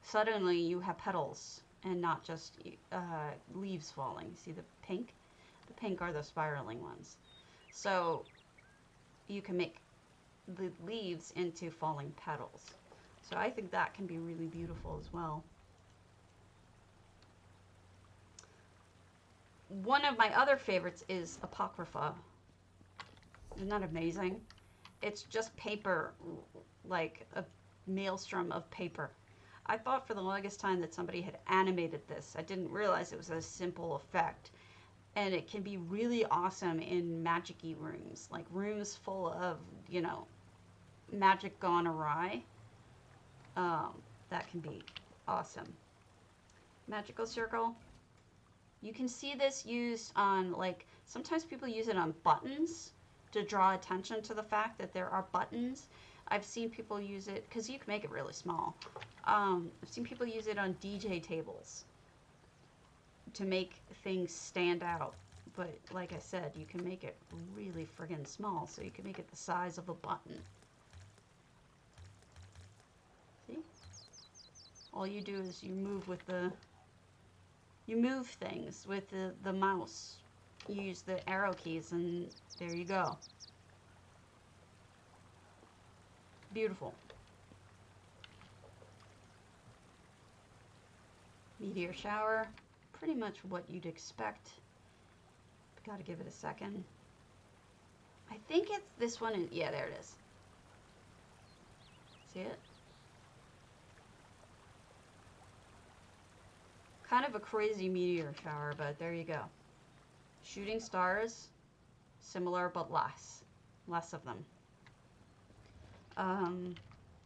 Suddenly you have petals and not just leaves falling. See the pink? The pink are the spiraling ones. So you can make the leaves into falling petals. So I think that can be really beautiful as well. One of my other favorites is Apocrypha. Isn't that amazing? It's just paper, like a maelstrom of paper. I thought for the longest time that somebody had animated this. I didn't realize it was a simple effect. And it can be really awesome in magic-y rooms, like rooms full of, you know, magic gone awry. That can be awesome. Magical circle. You can see this used on, like, sometimes people use it on buttons to draw attention to the fact that there are buttons. I've seen people use it, because you can make it really small. I've seen people use it on DJ tables to make things stand out. But like I said, you can make it really friggin' small, so you can make it the size of a button. See? All you do is you move with the, you move things with the mouse. You use the arrow keys and there you go. Beautiful. Meteor shower, pretty much what you'd expect. Gotta give it a second. I think it's this one. Yeah, there it is. See it? Kind of a crazy meteor shower, but there you go. Shooting stars, similar but less. Less of them.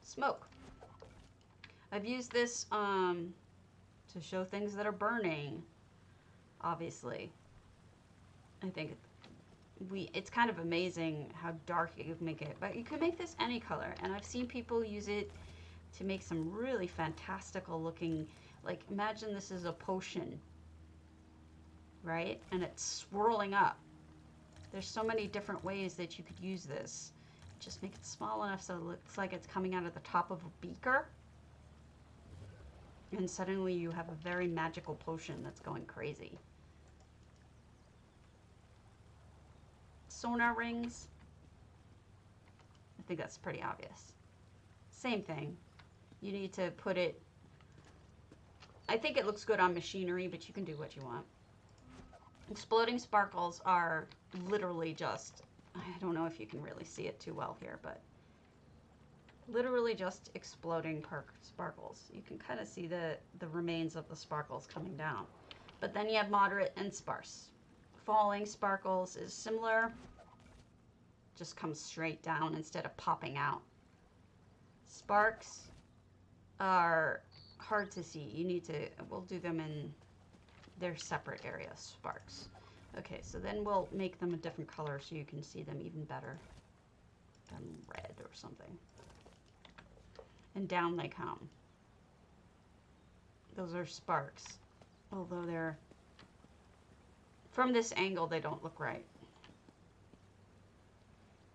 Smoke. I've used this to show things that are burning, obviously. I think it's kind of amazing how dark you can make it, but you can make this any color, and I've seen people use it to make some really fantastical looking, like imagine this is a potion, right? And it's swirling up. There's so many different ways that you could use this. Just make it small enough so it looks like it's coming out of the top of a beaker, and suddenly you have a very magical potion that's going crazy. Sonar rings. I think that's pretty obvious. Same thing. You need to put it, I think it looks good on machinery, but you can do what you want. Exploding sparkles are literally just, I don't know if you can really see it too well here, but literally just exploding sparkles. You can kind of see the remains of the sparkles coming down. But then you have moderate and sparse. Falling sparkles is similar, just comes straight down instead of popping out. Sparks are hard to see. You need to, we'll do them in their separate areas, sparks. Okay, so then we'll make them a different color so you can see them even better. Than red or something. And down they come. Those are sparks, although they're, from this angle, they don't look right.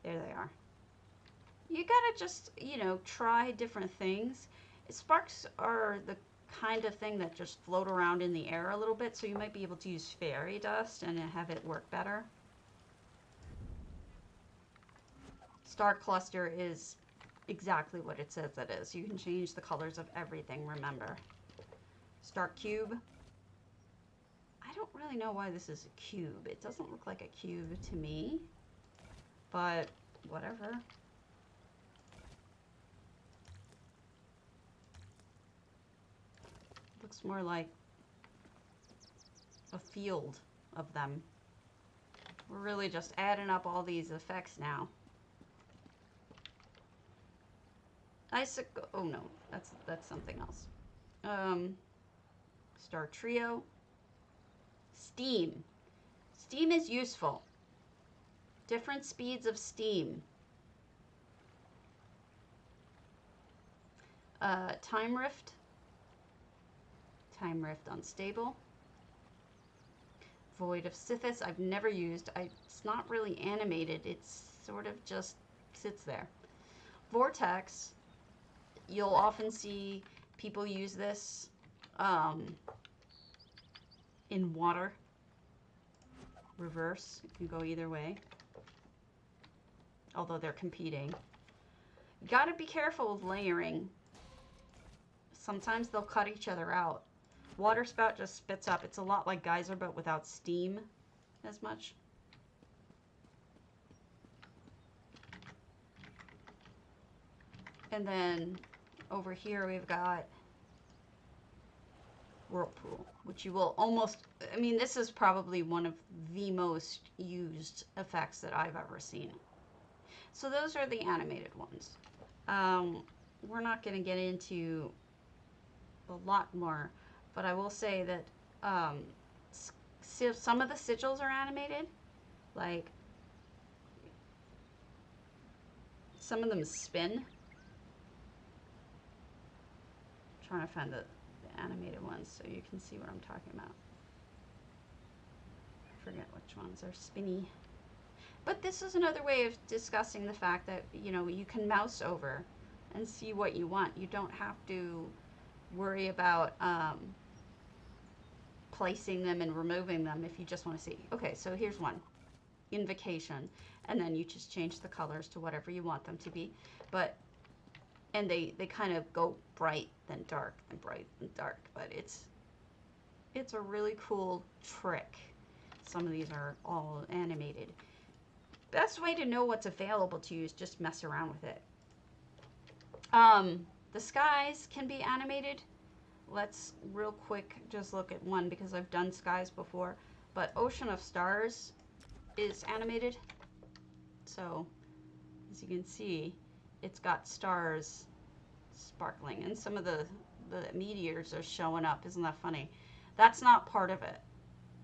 There they are. You gotta just, you know, try different things. Sparks are the kind of thing that just float around in the air a little bit, so you might be able to use fairy dust and have it work better. Star cluster is exactly what it says it is. You can change the colors of everything, remember. Star cube. I don't really know why this is a cube. It doesn't look like a cube to me, but whatever. Looks more like a field of them. We're really just adding up all these effects now. Icicle, oh no, that's something else. Star trio. Steam. Steam is useful. Different speeds of steam. Time Rift. Time Rift Unstable. Void of Sithis, I've never used. It's not really animated. It's sort of just sits there. Vortex, you'll often see people use this in water. Reverse, it can go either way. Although they're competing. You gotta be careful with layering. Sometimes they'll cut each other out. Water spout just spits up. It's a lot like Geyser, but without steam as much. And then over here we've got Whirlpool, which you will almost, I mean, this is probably one of the most used effects that I've ever seen. So those are the animated ones. We're not going to get into a lot more. But I will say that some of the sigils are animated. Like, some of them spin. I'm trying to find the animated ones so you can see what I'm talking about. I forget which ones are spinny. But this is another way of discussing the fact that, you know, you can mouse over and see what you want. You don't have to worry about placing them and removing them if you just want to see. Okay, so here's one. Invocation. And then you just change the colors to whatever you want them to be. But, and they kind of go bright, then dark, then bright, then dark. But it's a really cool trick. Some of these are all animated. Best way to know what's available to you is just mess around with it. The skies can be animated. Let's real quick just look at one because I've done skies before. But Ocean of Stars is animated. So, as you can see, it's got stars sparkling. And some of the meteors are showing up. Isn't that funny? That's not part of it.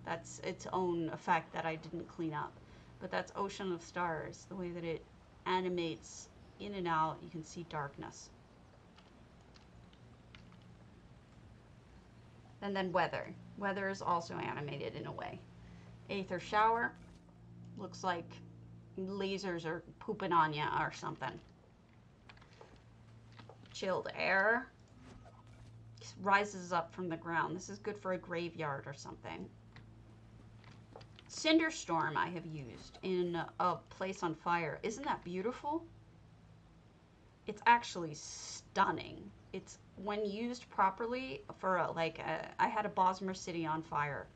That's its own effect that I didn't clean up. But that's Ocean of Stars. The way that it animates in and out, you can see darkness. And then weather. Weather is also animated in a way. Aether Shower. Looks like lasers are pooping on you or something. Chilled Air. Rises up from the ground. This is good for a graveyard or something. Cinderstorm I have used in a place on fire. Isn't that beautiful? It's actually stunning. It's when used properly for I had a Bosmer city on fire.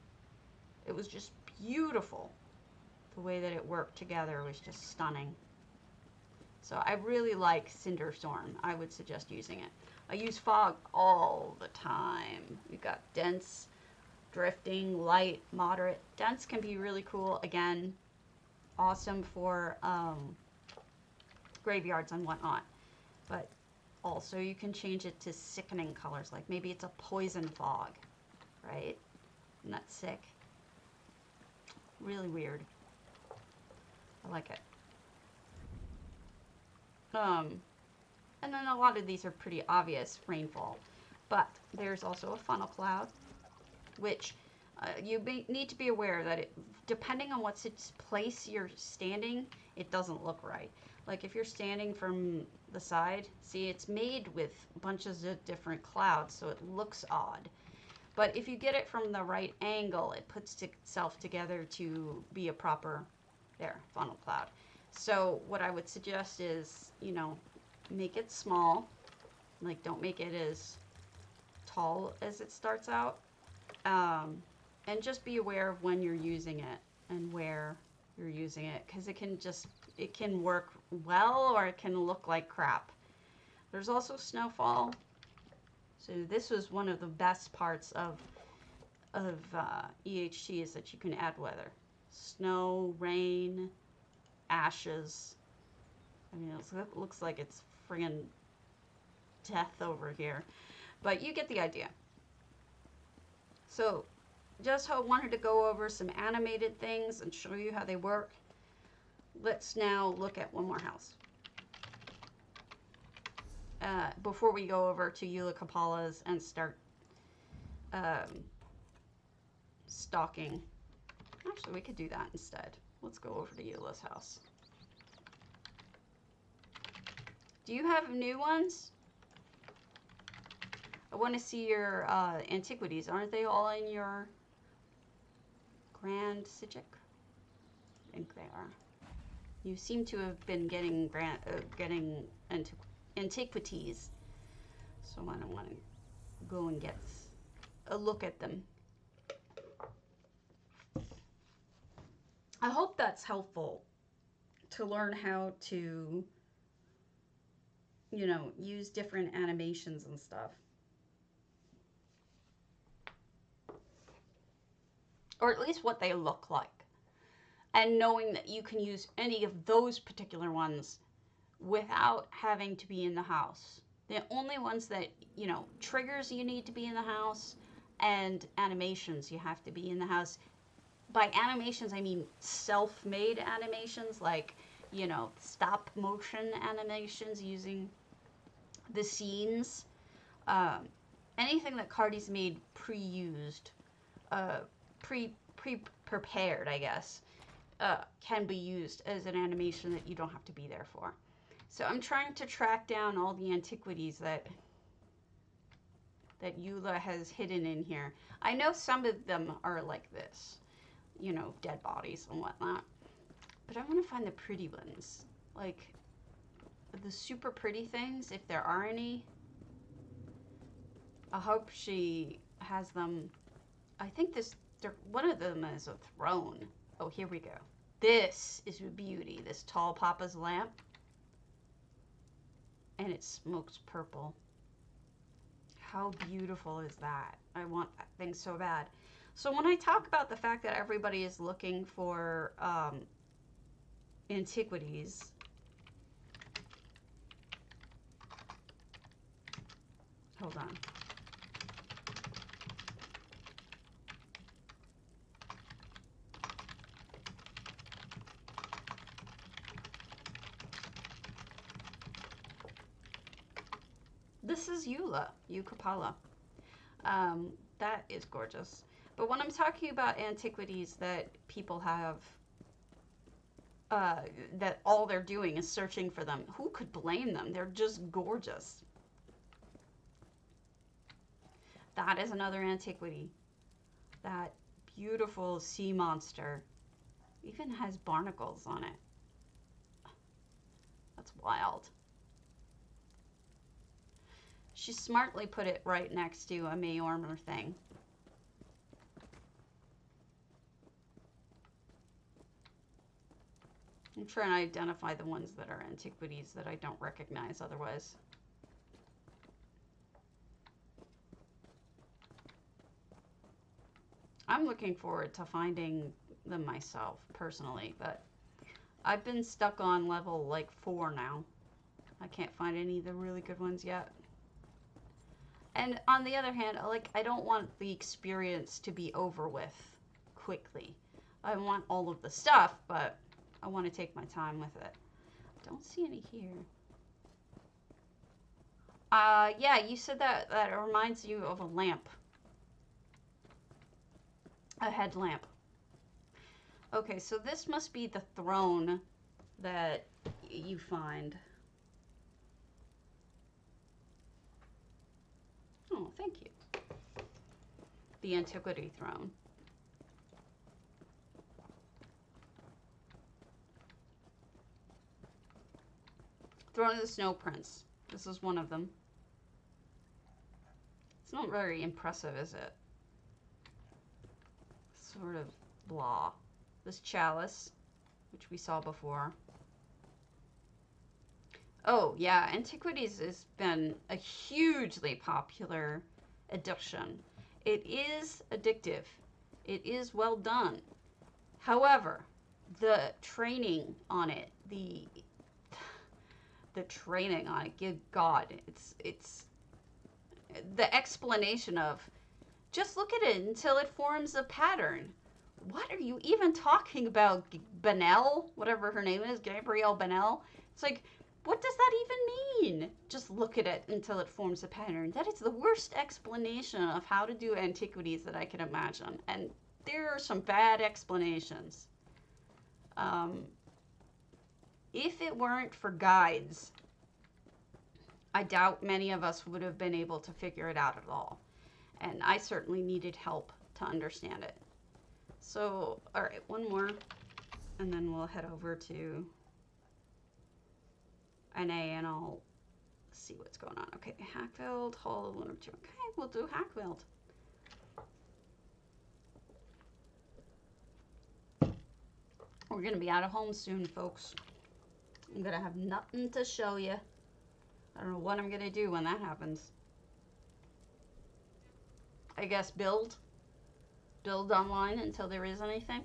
It was just beautiful. The way that it worked together was just stunning. So I really like Cinderstorm. I would suggest using it. I use fog all the time. We've got dense, drifting, light, moderate. Dense can be really cool. Again, awesome for graveyards and whatnot. But also you can change it to sickening colors. Like maybe it's a poison fog, right? Isn't that sick? Really weird. I like it. And then a lot of these are pretty obvious rainfall. But there's also a funnel cloud, which you need to be aware that depending on what place you're standing, it doesn't look right. Like if you're standing from the side, see, it's made with bunches of different clouds, so it looks odd. But if you get it from the right angle, it puts itself together to be a proper, funnel cloud. So what I would suggest is, you know, make it small. Like, don't make it as tall as it starts out. And just be aware of when you're using it and where you're using it, because it can work well or it can look like crap. There's also Snowfall. So this was one of the best parts of EHT is that you can add weather. Snow, rain, ashes. I mean, it looks like it's friggin' death over here. But you get the idea. So just wanted to go over some animated things and show you how they work. Let's now look at one more house. before we go over to Eula Kapala's and start stalking. Actually, we could do that instead. Let's go over to Eula's house. Do you have new ones? I want to see your antiquities. Aren't they all in your Grand Sigil? I think they are. You seem to have been getting antiquities. So I don't want to go and get a look at them. I hope that's helpful to learn how to, you know, use different animations and stuff. Or at least what they look like. And knowing that you can use any of those particular ones without having to be in the house. The only ones that, you know, triggers you need to be in the house and animations you have to be in the house. By animations, I mean self-made animations, like, you know, stop motion animations using the scenes. Anything that Cardi's made pre-used, pre-prepared, I guess, can be used as an animation that you don't have to be there for. So I'm trying to track down all the antiquities that Eula has hidden in here. I know some of them are like this, you know, dead bodies and whatnot. But I want to find the pretty ones, like the super pretty things, if there are any. I hope she has them. I think one of them is a throne. Oh, here we go. This is a beauty, this tall papa's lamp. And it smokes purple. How beautiful is that? I want that thing so bad. So when I talk about the fact that everybody is looking for antiquities, hold on. This is Eula Kapala. That is gorgeous. But when I'm talking about antiquities that people have, that all they're doing is searching for them, who could blame them? They're just gorgeous. That is another antiquity. That beautiful sea monster even has barnacles on it. That's wild. She smartly put it right next to a Mayormer thing. I'm trying to identify the ones that are antiquities that I don't recognize otherwise. I'm looking forward to finding them myself, personally, but I've been stuck on level like 4 now. I can't find any of the really good ones yet. And on the other hand, like, I don't want the experience to be over with quickly. I want all of the stuff, but I want to take my time with it. Don't see any here. Yeah, you said that reminds you of a lamp. A headlamp. Okay, so this must be the throne that you find. Oh, thank you. The antiquity throne. Throne of the Snow Prince. This is one of them. It's not very impressive, is it? Sort of blah. This chalice, which we saw before. Oh, yeah, Antiquities has been a hugely popular addiction. It is addictive. It is well done. However, the training on it, the training on it, good God, it's the explanation of just look at it until it forms a pattern. What are you even talking about? Benel, whatever her name is, Gabrielle Benel. It's like, What does that even mean? Just look at it until it forms a pattern. That is the worst explanation of how to do antiquities that I can imagine. And there are some bad explanations. If it weren't for guides, I doubt many of us would have been able to figure it out at all. And I certainly needed help to understand it. So, all right, one more, and then we'll head over to NA and I'll see what's going on. Okay, Hakkvild, Hall of Lunar 2. Okay, we'll do Hakkvild. We're going to be out of home soon, folks. I'm going to have nothing to show you. I don't know what I'm going to do when that happens. I guess build online until there is anything,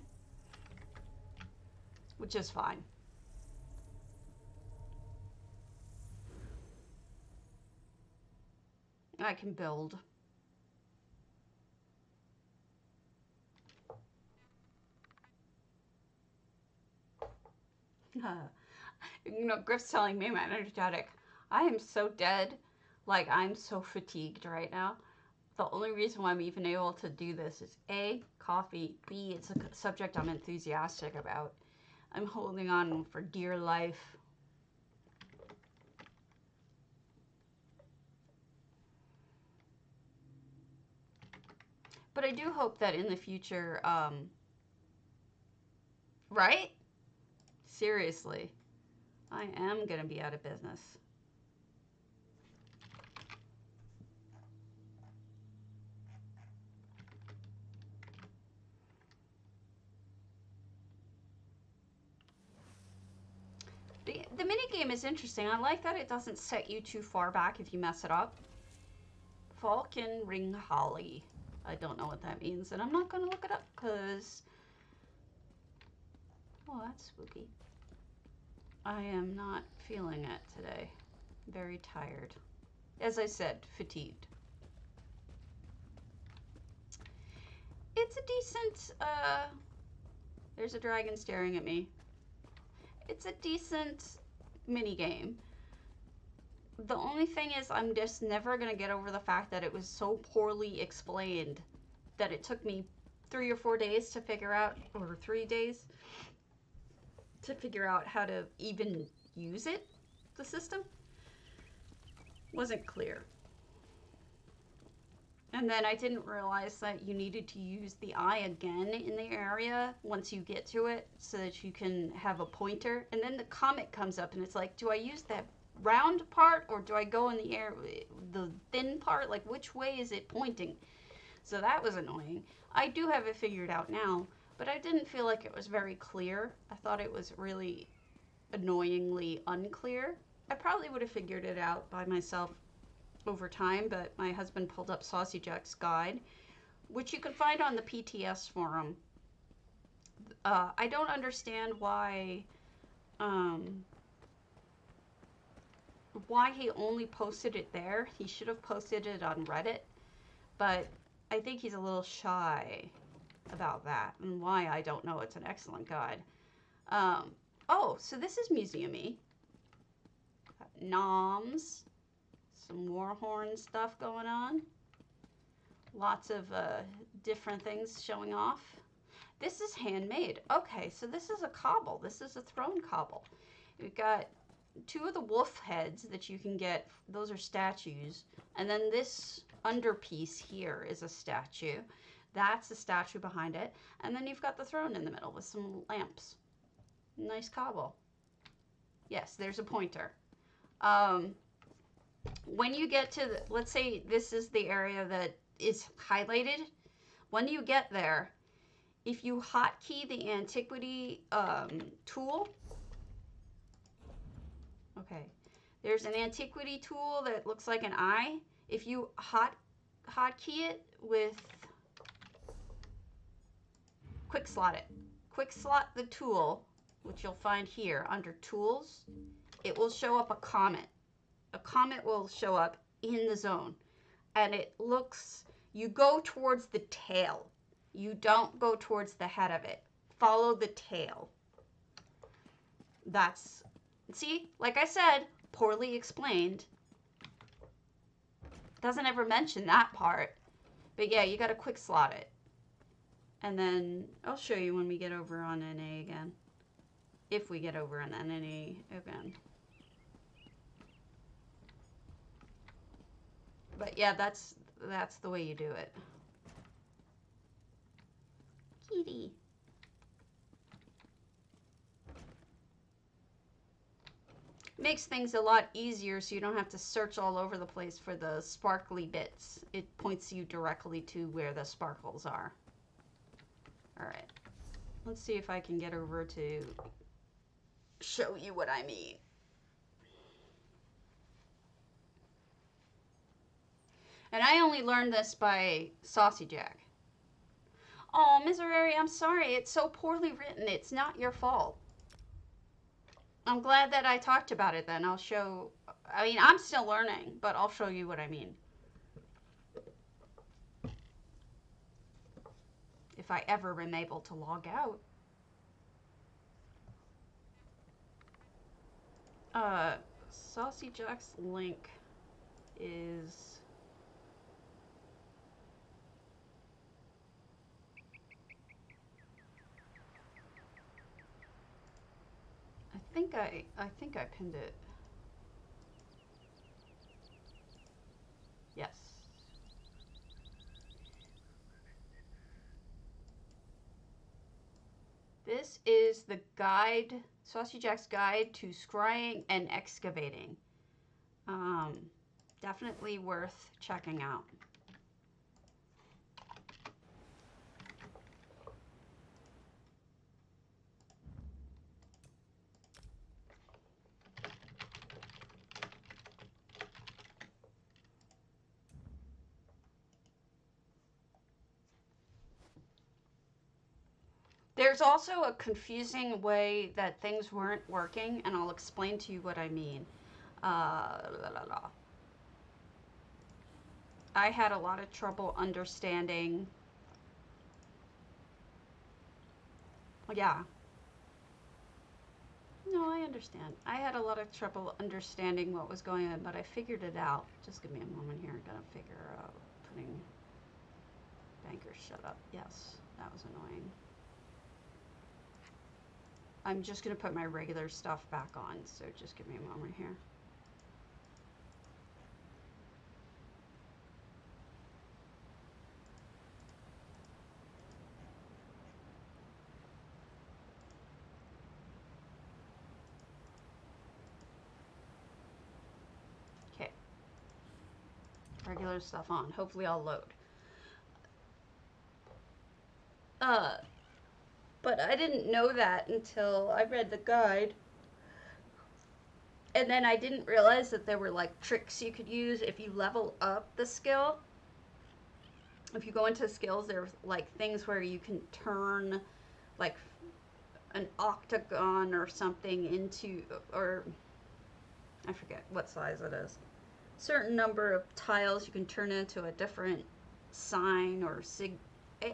which is fine. I can build. You know, Griff's telling me I'm energetic. I am so dead. Like, I'm so fatigued right now. The only reason why I'm even able to do this is A, coffee, B, it's a subject I'm enthusiastic about. I'm holding on for dear life. But I do hope that in the future, right? Seriously, I am going to be out of business. The minigame is interesting. I like that it doesn't set you too far back if you mess it up. Falcon Ring Holly. I don't know what that means, and I'm not going to look it up because... Oh, that's spooky. I am not feeling it today. Very tired. As I said, fatigued. It's a decent, there's a dragon staring at me. It's a decent mini game. The only thing is I'm just never going to get over the fact that it was so poorly explained that it took me 3 or 4 days to figure out, or 3 days, to figure out how to even use it, the system. Wasn't clear. And then I didn't realize that you needed to use the eye again in the area once you get to it so that you can have a pointer. And then the comet comes up and it's like, do I use that round part or do I go in the air, the thin part? Like, which way is it pointing? So that was annoying. I do have it figured out now, but I didn't feel like it was very clear. I thought it was really annoyingly unclear. I probably would have figured it out by myself over time, but my husband pulled up Saucy Jack's guide, which you can find on the PTS forum. I don't understand why he only posted it there. He should have posted it on Reddit, but I think he's a little shy about that, and why I don't know. It's an excellent guide. Oh, so this is museum-y. Noms. Some Warhorn stuff going on. Lots of different things showing off. This is handmade. Okay, so this is a cobble. This is a throne cobble. We've got 2 of the wolf heads that you can get. Those are statues. And then this underpiece here is a statue. That's a statue behind it. And then you've got the throne in the middle with some lamps. Nice cobble. Yes, there's a pointer. When you get to, let's say this is the area that is highlighted. When you get there, if you hotkey the antiquity tool, okay, there's an antiquity tool that looks like an eye. If you hotkey it with, quick slot the tool, which you'll find here under tools, it will show up a comet. A comet will show up in the zone, and it looks, you go towards the tail. You don't go towards the head of it. Follow the tail. That's See, like I said, poorly explained. Doesn't ever mention that part. But yeah, you gotta quick slot it. And then I'll show you when we get over on NA again. If we get over on NA again. But yeah, that's the way you do it. Kitty. Makes things a lot easier so you don't have to search all over the place for the sparkly bits. It points you directly to where the sparkles are. Alright. Let's see if I can get over to show you what I mean. And I only learned this by Saucy Jack. Oh, Miserere, I'm sorry. It's so poorly written. It's not your fault. I'm glad that I talked about it then. I'll show... I mean, I'm still learning, but I'll show you what I mean. If I ever am able to log out. Saucy Jack's link is... I think I pinned it. Yes. This is the guide, Saucy Jack's guide to scrying and excavating. Definitely worth checking out. There's also a confusing way that things weren't working, and I'll explain to you what I mean. I had a lot of trouble understanding. Yeah. No, I understand. I had a lot of trouble understanding what was going on, but I figured it out. Just give me a moment here. I'm gonna figure out putting Banker shut up. Yes, that was annoying. I'm just gonna put my regular stuff back on, so just give me a moment here. Okay. Regular stuff on. Hopefully I'll load. But I didn't know that until I read the guide. And then I didn't realize that there were like tricks you could use if you level up the skill. If you go into skills, there's like things where you can turn like an octagon or something into, or I forget what size it is. Certain number of tiles you can turn into a different sign or sig.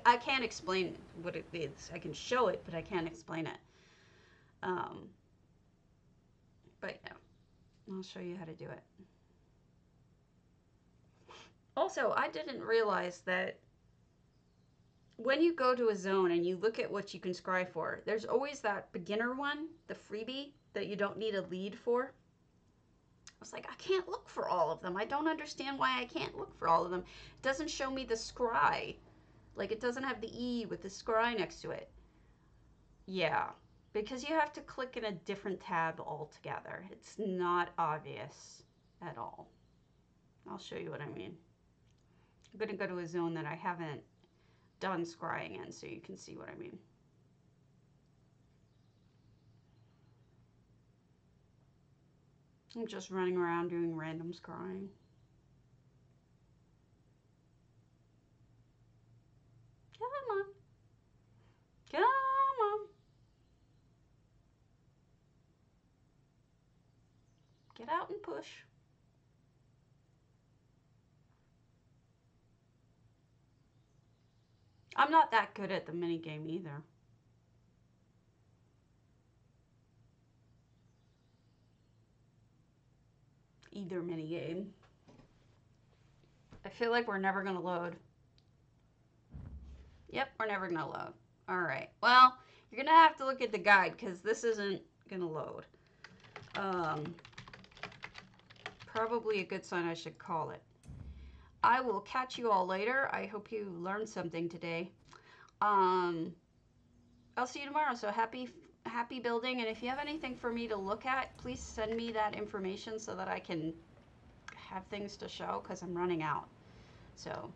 I can't explain what it is. I can show it, but I can't explain it. But yeah, I'll show you how to do it. Also, I didn't realize that when you go to a zone and you look at what you can scry for, there's always that beginner one, the freebie, that you don't need a lead for. I was like, I can't look for all of them. I don't understand why I can't look for all of them. It doesn't show me the scry. Like, it doesn't have the E with the scry next to it. Yeah, because you have to click in a different tab altogether. It's not obvious at all. I'll show you what I mean. I'm going to go to a zone that I haven't done scrying in so you can see what I mean. I'm just running around doing random scrying. Come on. Come on. Get out and push. I'm not that good at the minigame either. either minigame. I feel like we're never going to load. Yep, we're never going to load. All right. Well, you're going to have to look at the guide because this isn't going to load. Probably a good sign I should call it. I will catch you all later. I hope you learned something today. I'll see you tomorrow. So happy building. And if you have anything for me to look at, please send me that information so that I can have things to show because I'm running out. So